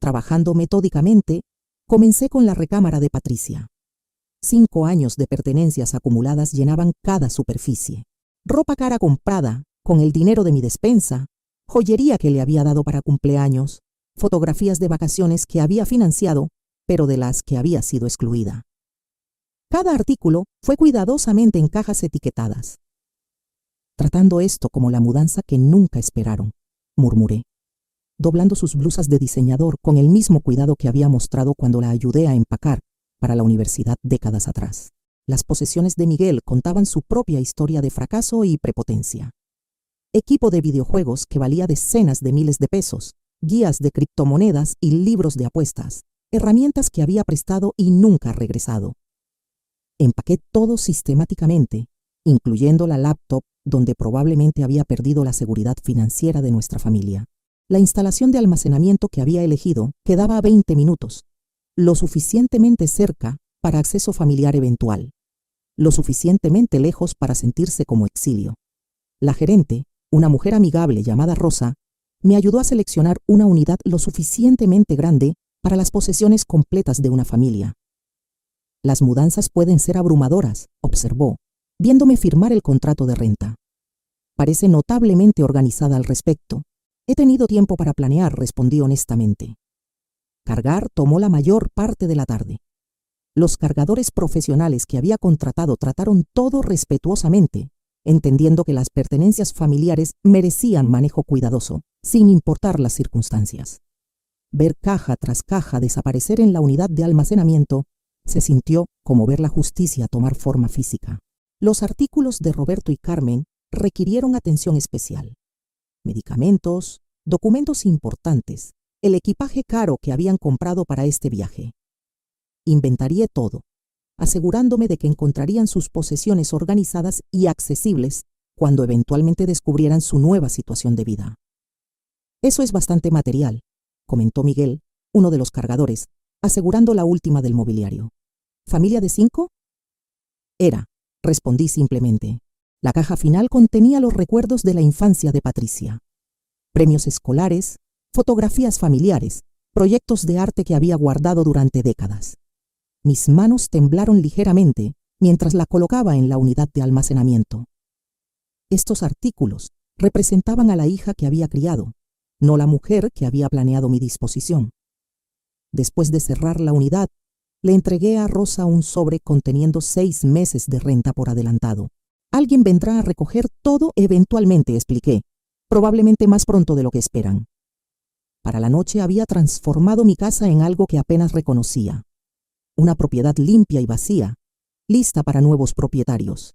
Speaker 1: Trabajando metódicamente, comencé con la recámara de Patricia. 5 años de pertenencias acumuladas llenaban cada superficie. Ropa cara comprada, con el dinero de mi despensa, joyería que le había dado para cumpleaños, fotografías de vacaciones que había financiado, pero de las que había sido excluida. Cada artículo fue cuidadosamente en cajas etiquetadas. Tratando esto como la mudanza que nunca esperaron, murmuré, doblando sus blusas de diseñador con el mismo cuidado que había mostrado cuando la ayudé a empacar para la universidad décadas atrás. Las posesiones de Miguel contaban su propia historia de fracaso y prepotencia. Equipo de videojuegos que valía decenas de miles de pesos, guías de criptomonedas y libros de apuestas, herramientas que había prestado y nunca regresado. Empaqué todo sistemáticamente, incluyendo la laptop donde probablemente había perdido la seguridad financiera de nuestra familia. La instalación de almacenamiento que había elegido quedaba a 20 minutos, lo suficientemente cerca para acceso familiar eventual, lo suficientemente lejos para sentirse como exilio. La gerente, una mujer amigable llamada Rosa, me ayudó a seleccionar una unidad lo suficientemente grande para las posesiones completas de una familia. Las mudanzas pueden ser abrumadoras, observó, viéndome firmar el contrato de renta. Parece notablemente organizada al respecto. He tenido tiempo para planear, respondí honestamente. Cargar tomó la mayor parte de la tarde. Los cargadores profesionales que había contratado trataron todo respetuosamente, entendiendo que las pertenencias familiares merecían manejo cuidadoso, sin importar las circunstancias. Ver caja tras caja desaparecer en la unidad de almacenamiento se sintió como ver la justicia tomar forma física. Los artículos de Roberto y Carmen requirieron atención especial. Medicamentos, documentos importantes, el equipaje caro que habían comprado para este viaje. Inventarié todo, asegurándome de que encontrarían sus posesiones organizadas y accesibles cuando eventualmente descubrieran su nueva situación de vida. Eso es bastante material, comentó Miguel, uno de los cargadores, asegurando la última del mobiliario. ¿Familia de 5? Era, respondí simplemente. La caja final contenía los recuerdos de la infancia de Patricia. Premios escolares, fotografías familiares, proyectos de arte que había guardado durante décadas. Mis manos temblaron ligeramente mientras la colocaba en la unidad de almacenamiento. Estos artículos representaban a la hija que había criado, no la mujer que había planeado mi disposición. Después de cerrar la unidad, le entregué a Rosa un sobre conteniendo 6 meses de renta por adelantado. Alguien vendrá a recoger todo eventualmente, expliqué, probablemente más pronto de lo que esperan. Para la noche había transformado mi casa en algo que apenas reconocía. Una propiedad limpia y vacía, lista para nuevos propietarios.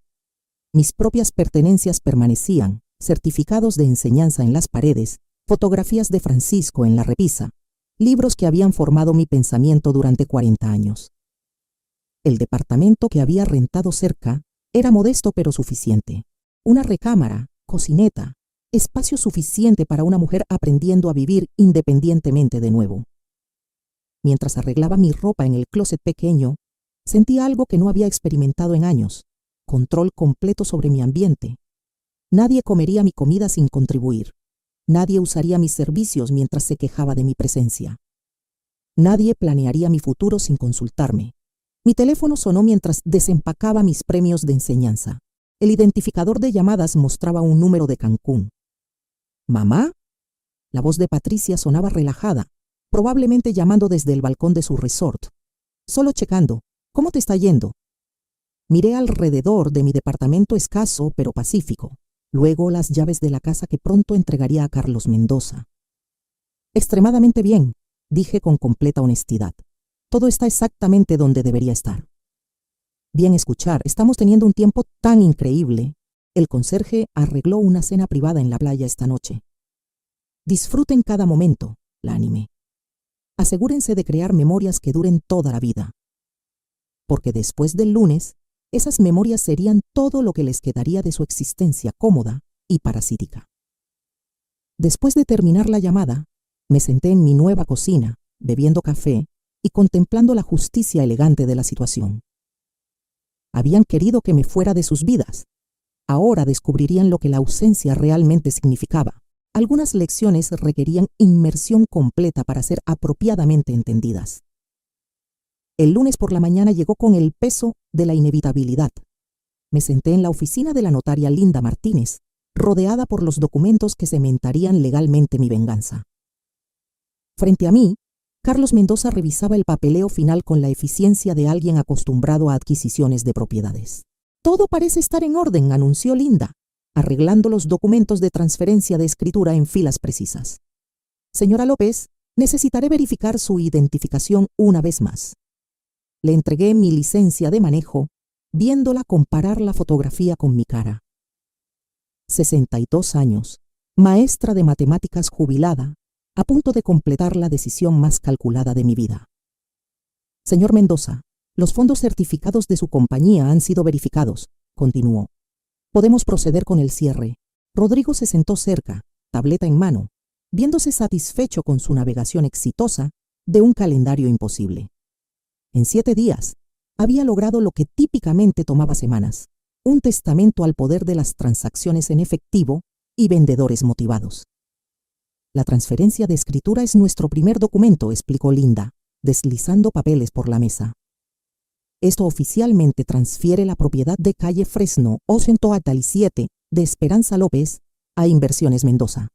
Speaker 1: Mis propias pertenencias permanecían, certificados de enseñanza en las paredes, fotografías de Francisco en la repisa, libros que habían formado mi pensamiento durante 40 años. El departamento que había rentado cerca era modesto pero suficiente. Una recámara, cocineta, espacio suficiente para una mujer aprendiendo a vivir independientemente de nuevo. Mientras arreglaba mi ropa en el closet pequeño, sentí algo que no había experimentado en años, control completo sobre mi ambiente. Nadie comería mi comida sin contribuir. Nadie usaría mis servicios mientras se quejaba de mi presencia. Nadie planearía mi futuro sin consultarme. Mi teléfono sonó mientras desempacaba mis premios de enseñanza. El identificador de llamadas mostraba un número de Cancún. ¿Mamá? La voz de Patricia sonaba relajada, probablemente llamando desde el balcón de su resort. Solo checando. ¿Cómo te está yendo? Miré alrededor de mi departamento escaso pero pacífico. Luego las llaves de la casa que pronto entregaría a Carlos Mendoza. Extremadamente bien, dije con completa honestidad. Todo está exactamente donde debería estar. Bien escuchar, estamos teniendo un tiempo tan increíble. El conserje arregló una cena privada en la playa esta noche. Disfruten cada momento, la animé. Asegúrense de crear memorias que duren toda la vida. Porque después del lunes, esas memorias serían todo lo que les quedaría de su existencia cómoda y parasítica. Después de terminar la llamada, me senté en mi nueva cocina, bebiendo café y contemplando la justicia elegante de la situación. Habían querido que me fuera de sus vidas. Ahora descubrirían lo que la ausencia realmente significaba. Algunas lecciones requerían inmersión completa para ser apropiadamente entendidas. El lunes por la mañana llegó con el peso de la inevitabilidad. Me senté en la oficina de la notaria Linda Martínez, rodeada por los documentos que cementarían legalmente mi venganza. Frente a mí, Carlos Mendoza revisaba el papeleo final con la eficiencia de alguien acostumbrado a adquisiciones de propiedades. «Todo parece estar en orden», anunció Linda, arreglando los documentos de transferencia de escritura en filas precisas. «Señora López, necesitaré verificar su identificación una vez más». Le entregué mi licencia de manejo, viéndola comparar la fotografía con mi cara. 62 años, maestra de matemáticas jubilada, a punto de completar la decisión más calculada de mi vida. «Señor Mendoza, los fondos certificados de su compañía han sido verificados», continuó. «Podemos proceder con el cierre». Rodrigo se sentó cerca, tableta en mano, viéndose satisfecho con su navegación exitosa de un calendario imposible. En 7 días, había logrado lo que típicamente tomaba semanas: un testamento al poder de las transacciones en efectivo y vendedores motivados. «La transferencia de escritura es nuestro primer documento», explicó Linda, deslizando papeles por la mesa. «Esto oficialmente transfiere la propiedad de calle Fresno 847 de Esperanza López a Inversiones Mendoza.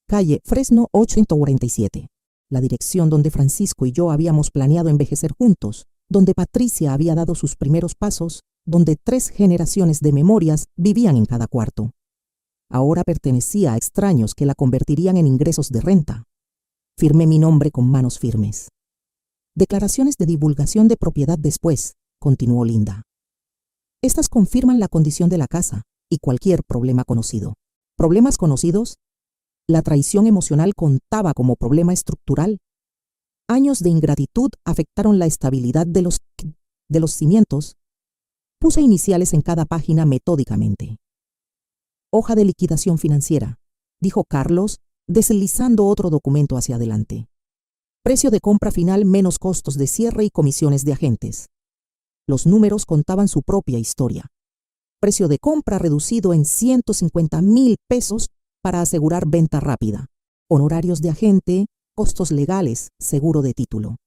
Speaker 1: Calle Fresno 847, la dirección donde Francisco y yo habíamos planeado envejecer juntos, donde Patricia había dado sus primeros pasos, donde 3 generaciones de memorias vivían en cada cuarto. Ahora pertenecía a extraños que la convertirían en ingresos de renta. Firmé mi nombre con manos firmes. Declaraciones de divulgación de propiedad después», continuó Linda. «Estas confirman la condición de la casa y cualquier problema conocido». ¿Problemas conocidos? ¿La traición emocional contaba como problema estructural? Años de ingratitud afectaron la estabilidad de los cimientos. Puse iniciales en cada página metódicamente. «Hoja de liquidación financiera», dijo Carlos, deslizando otro documento hacia adelante. «Precio de compra final menos costos de cierre y comisiones de agentes». Los números contaban su propia historia. Precio de compra reducido en 150,000 pesos para asegurar venta rápida. Honorarios de agente, costos legales, seguro de título.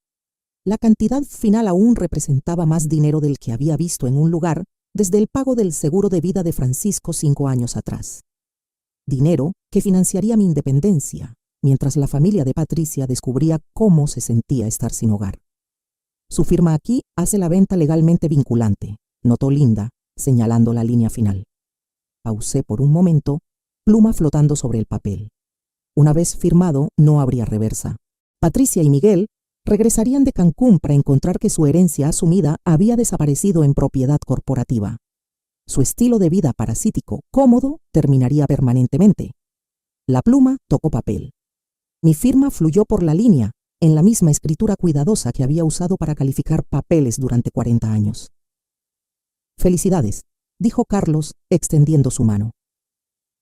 Speaker 1: La cantidad final aún representaba más dinero del que había visto en un lugar desde el pago del seguro de vida de Francisco 5 años atrás. Dinero que financiaría mi independencia, mientras la familia de Patricia descubría cómo se sentía estar sin hogar. «Su firma aquí hace la venta legalmente vinculante», notó Linda, señalando la línea final. Pausé por un momento, pluma flotando sobre el papel. Una vez firmado, no habría reversa. Patricia y Miguel regresarían de Cancún para encontrar que su herencia asumida había desaparecido en propiedad corporativa. Su estilo de vida parasítico, cómodo, terminaría permanentemente. La pluma tocó papel. Mi firma fluyó por la línea, en la misma escritura cuidadosa que había usado para calificar papeles durante 40 años. «Felicidades», dijo Carlos, extendiendo su mano.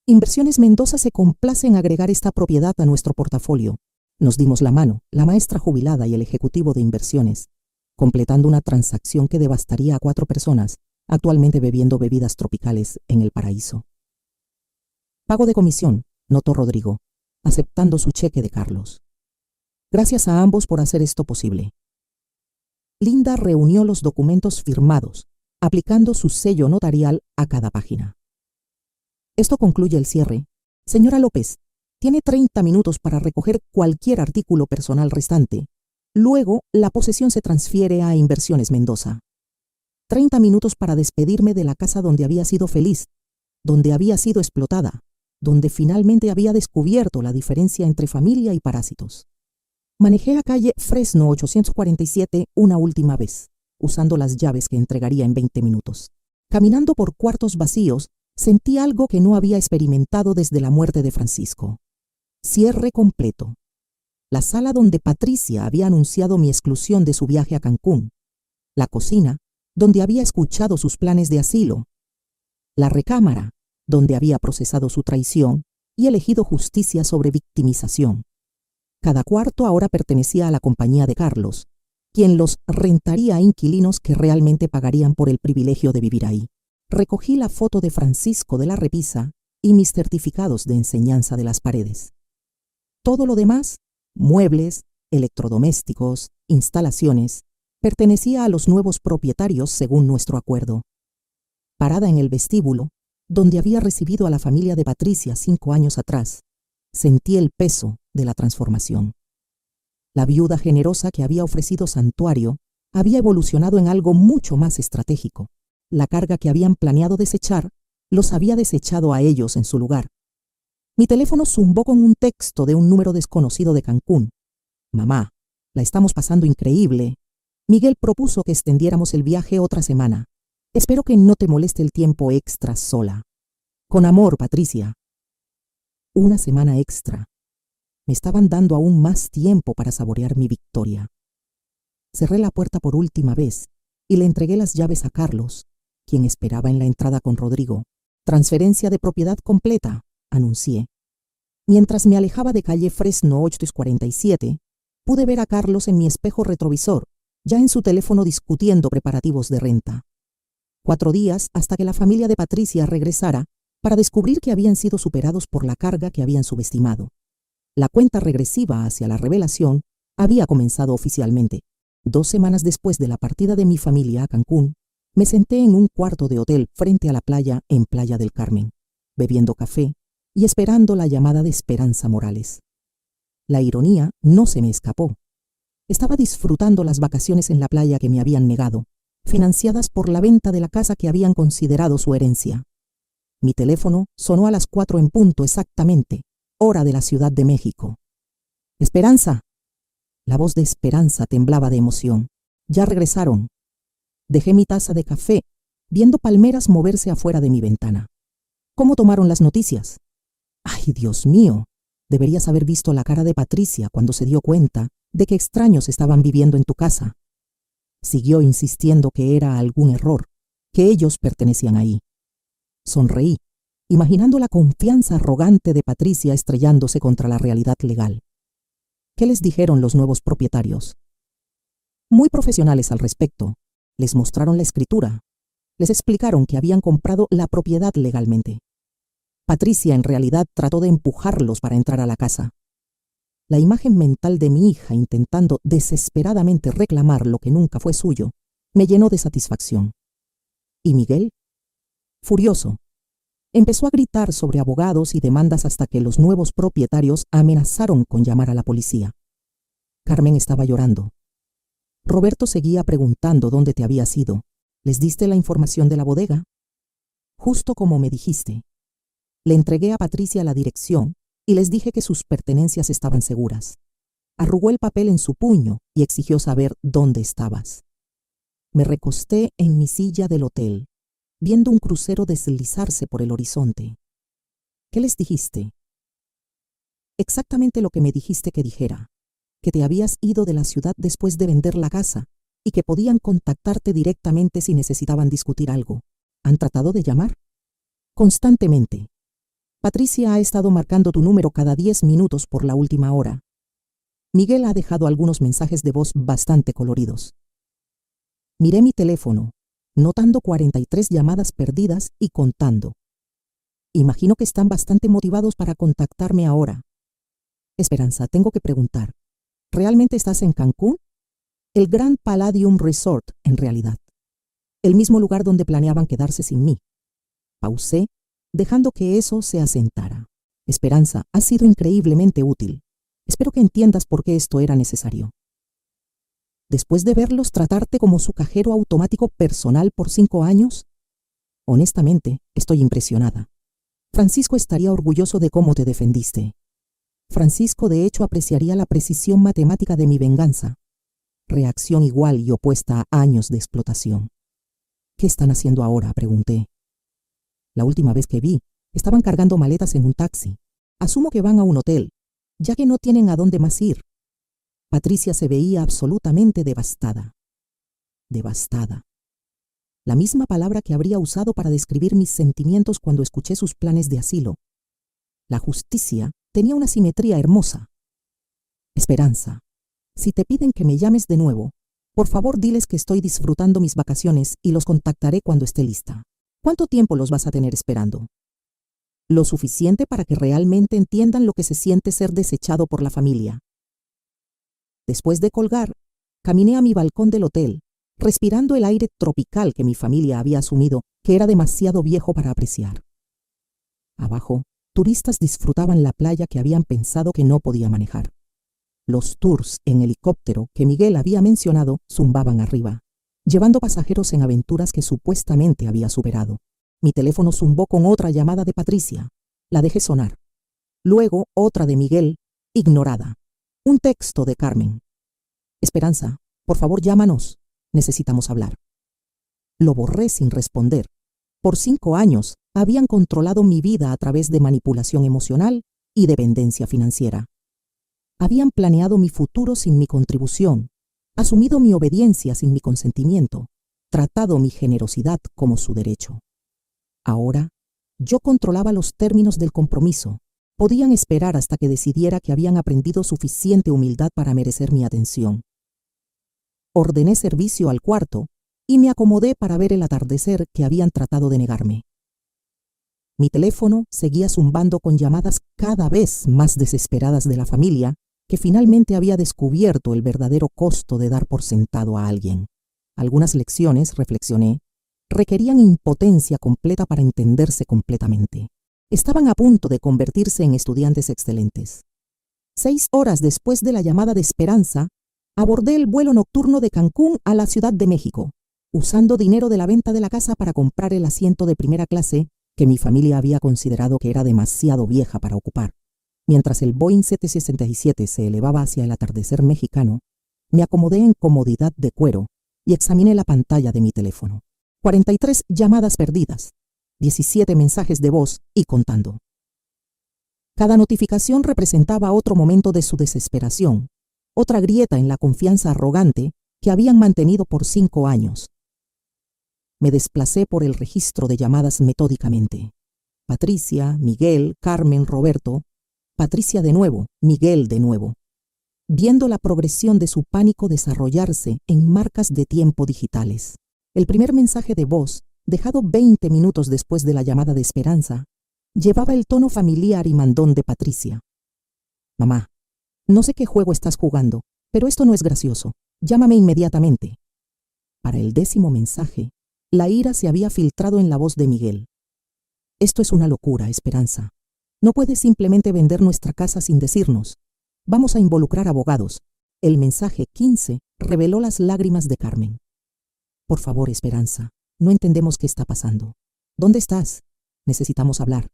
Speaker 1: «Inversiones Mendoza se complace en agregar esta propiedad a nuestro portafolio». Nos dimos la mano, la maestra jubilada y el ejecutivo de inversiones, completando una transacción que devastaría a 4 personas, actualmente bebiendo bebidas tropicales en el paraíso. «Pago de comisión», notó Rodrigo, aceptando su cheque de Carlos. «Gracias a ambos por hacer esto posible». Linda reunió los documentos firmados, aplicando su sello notarial a cada página. «Esto concluye el cierre. Señora López, tiene 30 minutos para recoger cualquier artículo personal restante. Luego, la posesión se transfiere a Inversiones Mendoza. 30 minutos para despedirme de la casa donde había sido feliz, donde había sido explotada, donde finalmente había descubierto la diferencia entre familia y parásitos. Manejé a calle Fresno 847 una última vez, usando las llaves que entregaría en 20 minutos. Caminando por cuartos vacíos, sentí algo que no había experimentado desde la muerte de Francisco. Cierre completo. La sala donde Patricia había anunciado mi exclusión de su viaje a Cancún. La cocina, donde había escuchado sus planes de asilo. La recámara, donde había procesado su traición y elegido justicia sobre victimización. Cada cuarto ahora pertenecía a la compañía de Carlos, quien los rentaría a inquilinos que realmente pagarían por el privilegio de vivir ahí. recogí la foto de Francisco de la repisa y mis certificados de enseñanza de las paredes. Todo lo demás, muebles, electrodomésticos, instalaciones, pertenecía a los nuevos propietarios según nuestro acuerdo. Parada en el vestíbulo, donde había recibido a la familia de Patricia 5 años atrás, sentí el peso de la transformación. La viuda generosa que había ofrecido santuario había evolucionado en algo mucho más estratégico. La carga que habían planeado desechar los había desechado a ellos en su lugar. Mi teléfono zumbó con un texto de un número desconocido de Cancún. «Mamá, la estamos pasando increíble. Miguel propuso que extendiéramos el viaje otra semana. Espero que no te moleste el tiempo extra sola. Con amor, Patricia». Una semana extra. Me estaban dando aún más tiempo para saborear mi victoria. Cerré la puerta por última vez y le entregué las llaves a Carlos, quien esperaba en la entrada con Rodrigo. «Transferencia de propiedad completa», anuncié. Mientras me alejaba de calle Fresno 847, pude ver a Carlos en mi espejo retrovisor, ya en su teléfono discutiendo preparativos de renta. 4 días hasta que la familia de Patricia regresara para descubrir que habían sido superados por la carga que habían subestimado. La cuenta regresiva hacia la revelación había comenzado oficialmente. 2 semanas después de la partida de mi familia a Cancún, me senté en un cuarto de hotel frente a la playa en Playa del Carmen, bebiendo café y esperando la llamada de Esperanza Morales. La ironía no se me escapó. Estaba disfrutando las vacaciones en la playa que me habían negado, financiadas por la venta de la casa que habían considerado su herencia. Mi teléfono sonó a las 4 en punto exactamente, hora de la Ciudad de México. «Esperanza». La voz de Esperanza temblaba de emoción. «Ya regresaron». Dejé mi taza de café, viendo palmeras moverse afuera de mi ventana. «¿Cómo tomaron las noticias?» «Ay, Dios mío, deberías haber visto la cara de Patricia cuando se dio cuenta de que extraños estaban viviendo en tu casa». Siguió insistiendo que era algún error, que ellos pertenecían ahí. Sonreí, imaginando la confianza arrogante de Patricia estrellándose contra la realidad legal. ¿Qué les dijeron los nuevos propietarios? Muy profesionales al respecto. Les mostraron la escritura. Les explicaron que habían comprado la propiedad legalmente. Patricia en realidad trató de empujarlos para entrar a la casa. La imagen mental de mi hija intentando desesperadamente reclamar lo que nunca fue suyo me llenó de satisfacción. ¿Y Miguel? Furioso, empezó a gritar sobre abogados y demandas hasta que los nuevos propietarios amenazaron con llamar a la policía. Carmen estaba llorando. Roberto seguía preguntando dónde te habías ido. ¿Les diste la información de la bodega? Justo como me dijiste. Le entregué a Patricia la dirección y les dije que sus pertenencias estaban seguras. Arrugó el papel en su puño y exigió saber dónde estabas. Me recosté en mi silla del hotel, viendo un crucero deslizarse por el horizonte. ¿Qué les dijiste? Exactamente lo que me dijiste que dijera, que te habías ido de la ciudad después de vender la casa y que podían contactarte directamente si necesitaban discutir algo. ¿Han tratado de llamar? Constantemente. Patricia ha estado marcando tu número cada 10 minutos por la última hora. Miguel ha dejado algunos mensajes de voz bastante coloridos. Miré mi teléfono, notando 43 llamadas perdidas y contando. Imagino que están bastante motivados para contactarme ahora. Esperanza, tengo que preguntar. ¿Realmente estás en Cancún? El Grand Palladium Resort, en realidad. El mismo lugar donde planeaban quedarse sin mí. Pausé, dejando que eso se asentara. Esperanza, has sido increíblemente útil. Espero que entiendas por qué esto era necesario. Después de verlos tratarte como su cajero automático personal por 5 años, honestamente, estoy impresionada. Francisco estaría orgulloso de cómo te defendiste. Francisco, de hecho, apreciaría la precisión matemática de mi venganza. Reacción igual y opuesta a años de explotación. ¿Qué están haciendo ahora?, pregunté. La última vez que vi, estaban cargando maletas en un taxi. Asumo que van a un hotel, ya que no tienen a dónde más ir. Patricia se veía absolutamente devastada. Devastada. La misma palabra que habría usado para describir mis sentimientos cuando escuché sus planes de asilo. La justicia tenía una simetría hermosa. Esperanza, si te piden que me llames de nuevo, por favor diles que estoy disfrutando mis vacaciones y los contactaré cuando esté lista. ¿Cuánto tiempo los vas a tener esperando? Lo suficiente para que realmente entiendan lo que se siente ser desechado por la familia. Después de colgar, caminé a mi balcón del hotel, respirando el aire tropical que mi familia había asumido que era demasiado viejo para apreciar. Abajo, turistas disfrutaban la playa que habían pensado que no podía manejar. Los tours en helicóptero que Miguel había mencionado zumbaban arriba, llevando pasajeros en aventuras que supuestamente había superado. Mi teléfono zumbó con otra llamada de Patricia. La dejé sonar. Luego otra de Miguel, ignorada. Un texto de Carmen. Esperanza, por favor llámanos. Necesitamos hablar. Lo borré sin responder. Por 5 años habían controlado mi vida a través de manipulación emocional y dependencia financiera. Habían planeado mi futuro sin mi contribución, asumido mi obediencia sin mi consentimiento, tratado mi generosidad como su derecho. Ahora, yo controlaba los términos del compromiso. Podían esperar hasta que decidiera que habían aprendido suficiente humildad para merecer mi atención. Ordené servicio al cuarto y me acomodé para ver el atardecer que habían tratado de negarme. Mi teléfono seguía zumbando con llamadas cada vez más desesperadas de la familia que finalmente había descubierto el verdadero costo de dar por sentado a alguien. Algunas lecciones, reflexioné, requerían impotencia completa para entenderse completamente. Estaban a punto de convertirse en estudiantes excelentes. 6 horas después de la llamada de Esperanza, abordé el vuelo nocturno de Cancún a la Ciudad de México, usando dinero de la venta de la casa para comprar el asiento de primera clase que mi familia había considerado que era demasiado vieja para ocupar. Mientras el Boeing 767 se elevaba hacia el atardecer mexicano, me acomodé en comodidad de cuero y examiné la pantalla de mi teléfono. 43 llamadas perdidas, 17 mensajes de voz y contando. Cada notificación representaba otro momento de su desesperación, otra grieta en la confianza arrogante que habían mantenido por 5 años. Me desplacé por el registro de llamadas metódicamente. Patricia, Miguel, Carmen, Roberto. Patricia de nuevo, Miguel de nuevo. Viendo la progresión de su pánico desarrollarse en marcas de tiempo digitales. El primer mensaje de voz, dejado 20 minutos después de la llamada de Esperanza, llevaba el tono familiar y mandón de Patricia. Mamá, no sé qué juego estás jugando, pero esto no es gracioso. Llámame inmediatamente. Para el 10º mensaje, la ira se había filtrado en la voz de Miguel. Esto es una locura, Esperanza. No puedes simplemente vender nuestra casa sin decirnos. Vamos a involucrar abogados. El mensaje 15 reveló las lágrimas de Carmen. Por favor, Esperanza, no entendemos qué está pasando. ¿Dónde estás? Necesitamos hablar.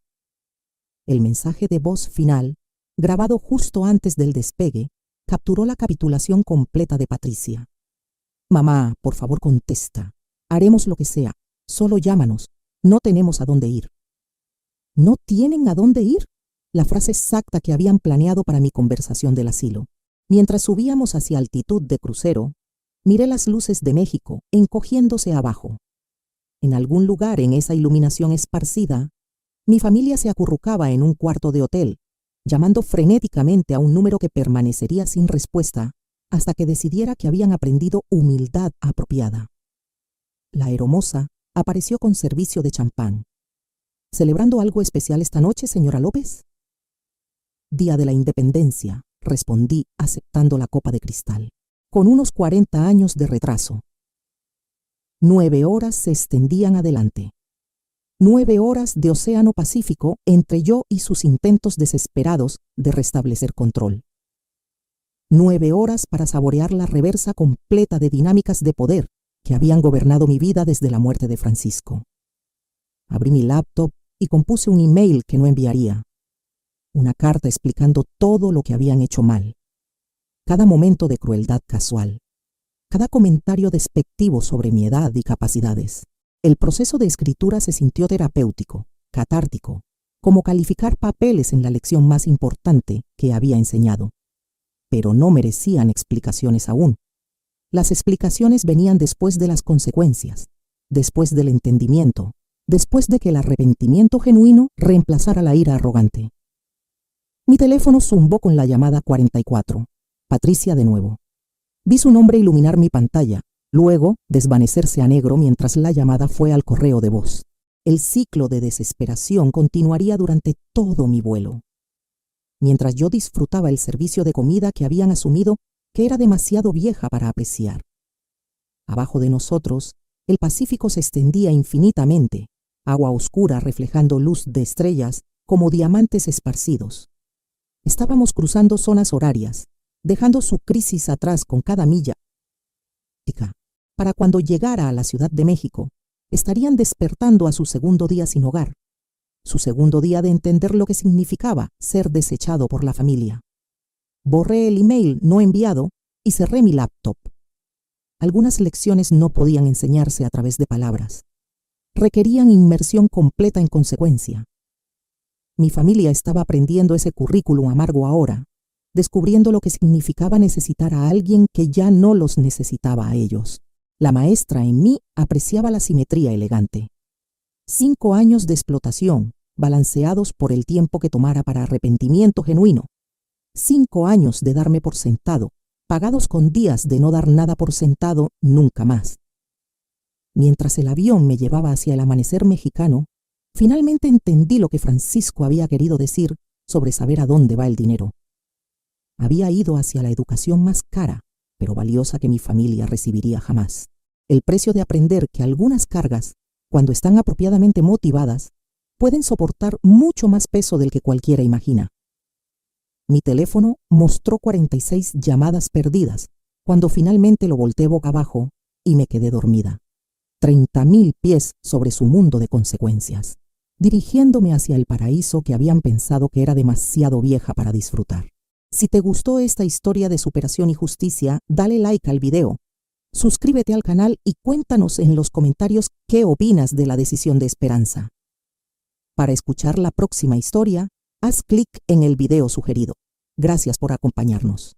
Speaker 1: El mensaje de voz final, grabado justo antes del despegue, capturó la capitulación completa de Patricia. Mamá, por favor contesta. Haremos lo que sea. Solo llámanos. No tenemos a dónde ir. ¿No tienen a dónde ir? La frase exacta que habían planeado para mi conversación del asilo. Mientras subíamos hacia altitud de crucero, miré las luces de México encogiéndose abajo. En algún lugar en esa iluminación esparcida, mi familia se acurrucaba en un cuarto de hotel, llamando frenéticamente a un número que permanecería sin respuesta hasta que decidiera que habían aprendido humildad apropiada. La aeromoza apareció con servicio de champán. ¿Celebrando algo especial esta noche, señora López? Día de la Independencia, respondí aceptando la copa de cristal, con unos 40 años de retraso. 9 horas se extendían adelante. 9 horas de océano Pacífico entre yo y sus intentos desesperados de restablecer control. 9 horas para saborear la reversa completa de dinámicas de poder que habían gobernado mi vida desde la muerte de Francisco. Abrí mi laptop y compuse un email que no enviaría. Una carta explicando todo lo que habían hecho mal. Cada momento de crueldad casual. Cada comentario despectivo sobre mi edad y capacidades. El proceso de escritura se sintió terapéutico, catártico, como calificar papeles en la lección más importante que había enseñado. Pero no merecían explicaciones aún. Las explicaciones venían después de las consecuencias, después del entendimiento, después de que el arrepentimiento genuino reemplazara la ira arrogante. Mi teléfono zumbó con la llamada 44. Patricia de nuevo. Vi su nombre iluminar mi pantalla, luego desvanecerse a negro mientras la llamada fue al correo de voz. El ciclo de desesperación continuaría durante todo mi vuelo. Mientras yo disfrutaba el servicio de comida que habían asumido que era demasiado vieja para apreciar. Abajo de nosotros, el Pacífico se extendía infinitamente, agua oscura reflejando luz de estrellas como diamantes esparcidos. Estábamos cruzando zonas horarias, dejando su crisis atrás con cada milla. Para cuando llegara a la Ciudad de México, estarían despertando a su segundo día sin hogar, su segundo día de entender lo que significaba ser desechado por la familia. Borré el email no enviado y cerré mi laptop. Algunas lecciones no podían enseñarse a través de palabras. Requerían inmersión completa en consecuencia. Mi familia estaba aprendiendo ese currículum amargo ahora, descubriendo lo que significaba necesitar a alguien que ya no los necesitaba a ellos. La maestra en mí apreciaba la simetría elegante. 5 años de explotación, balanceados por el tiempo que tomara para arrepentimiento genuino. 5 años de darme por sentado, pagados con días de no dar nada por sentado nunca más. Mientras el avión me llevaba hacia el amanecer mexicano, finalmente entendí lo que Francisco había querido decir sobre saber a dónde va el dinero. Había ido hacia la educación más cara, pero valiosa que mi familia recibiría jamás. El precio de aprender que algunas cargas, cuando están apropiadamente motivadas, pueden soportar mucho más peso del que cualquiera imagina. Mi teléfono mostró 46 llamadas perdidas, cuando finalmente lo volteé boca abajo y me quedé dormida. 30.000 pies sobre su mundo de consecuencias, dirigiéndome hacia el paraíso que habían pensado que era demasiado vieja para disfrutar. Si te gustó esta historia de superación y justicia, dale like al video, suscríbete al canal y cuéntanos en los comentarios qué opinas de la decisión de Esperanza. Para escuchar la próxima historia, haz clic en el video sugerido. Gracias por acompañarnos.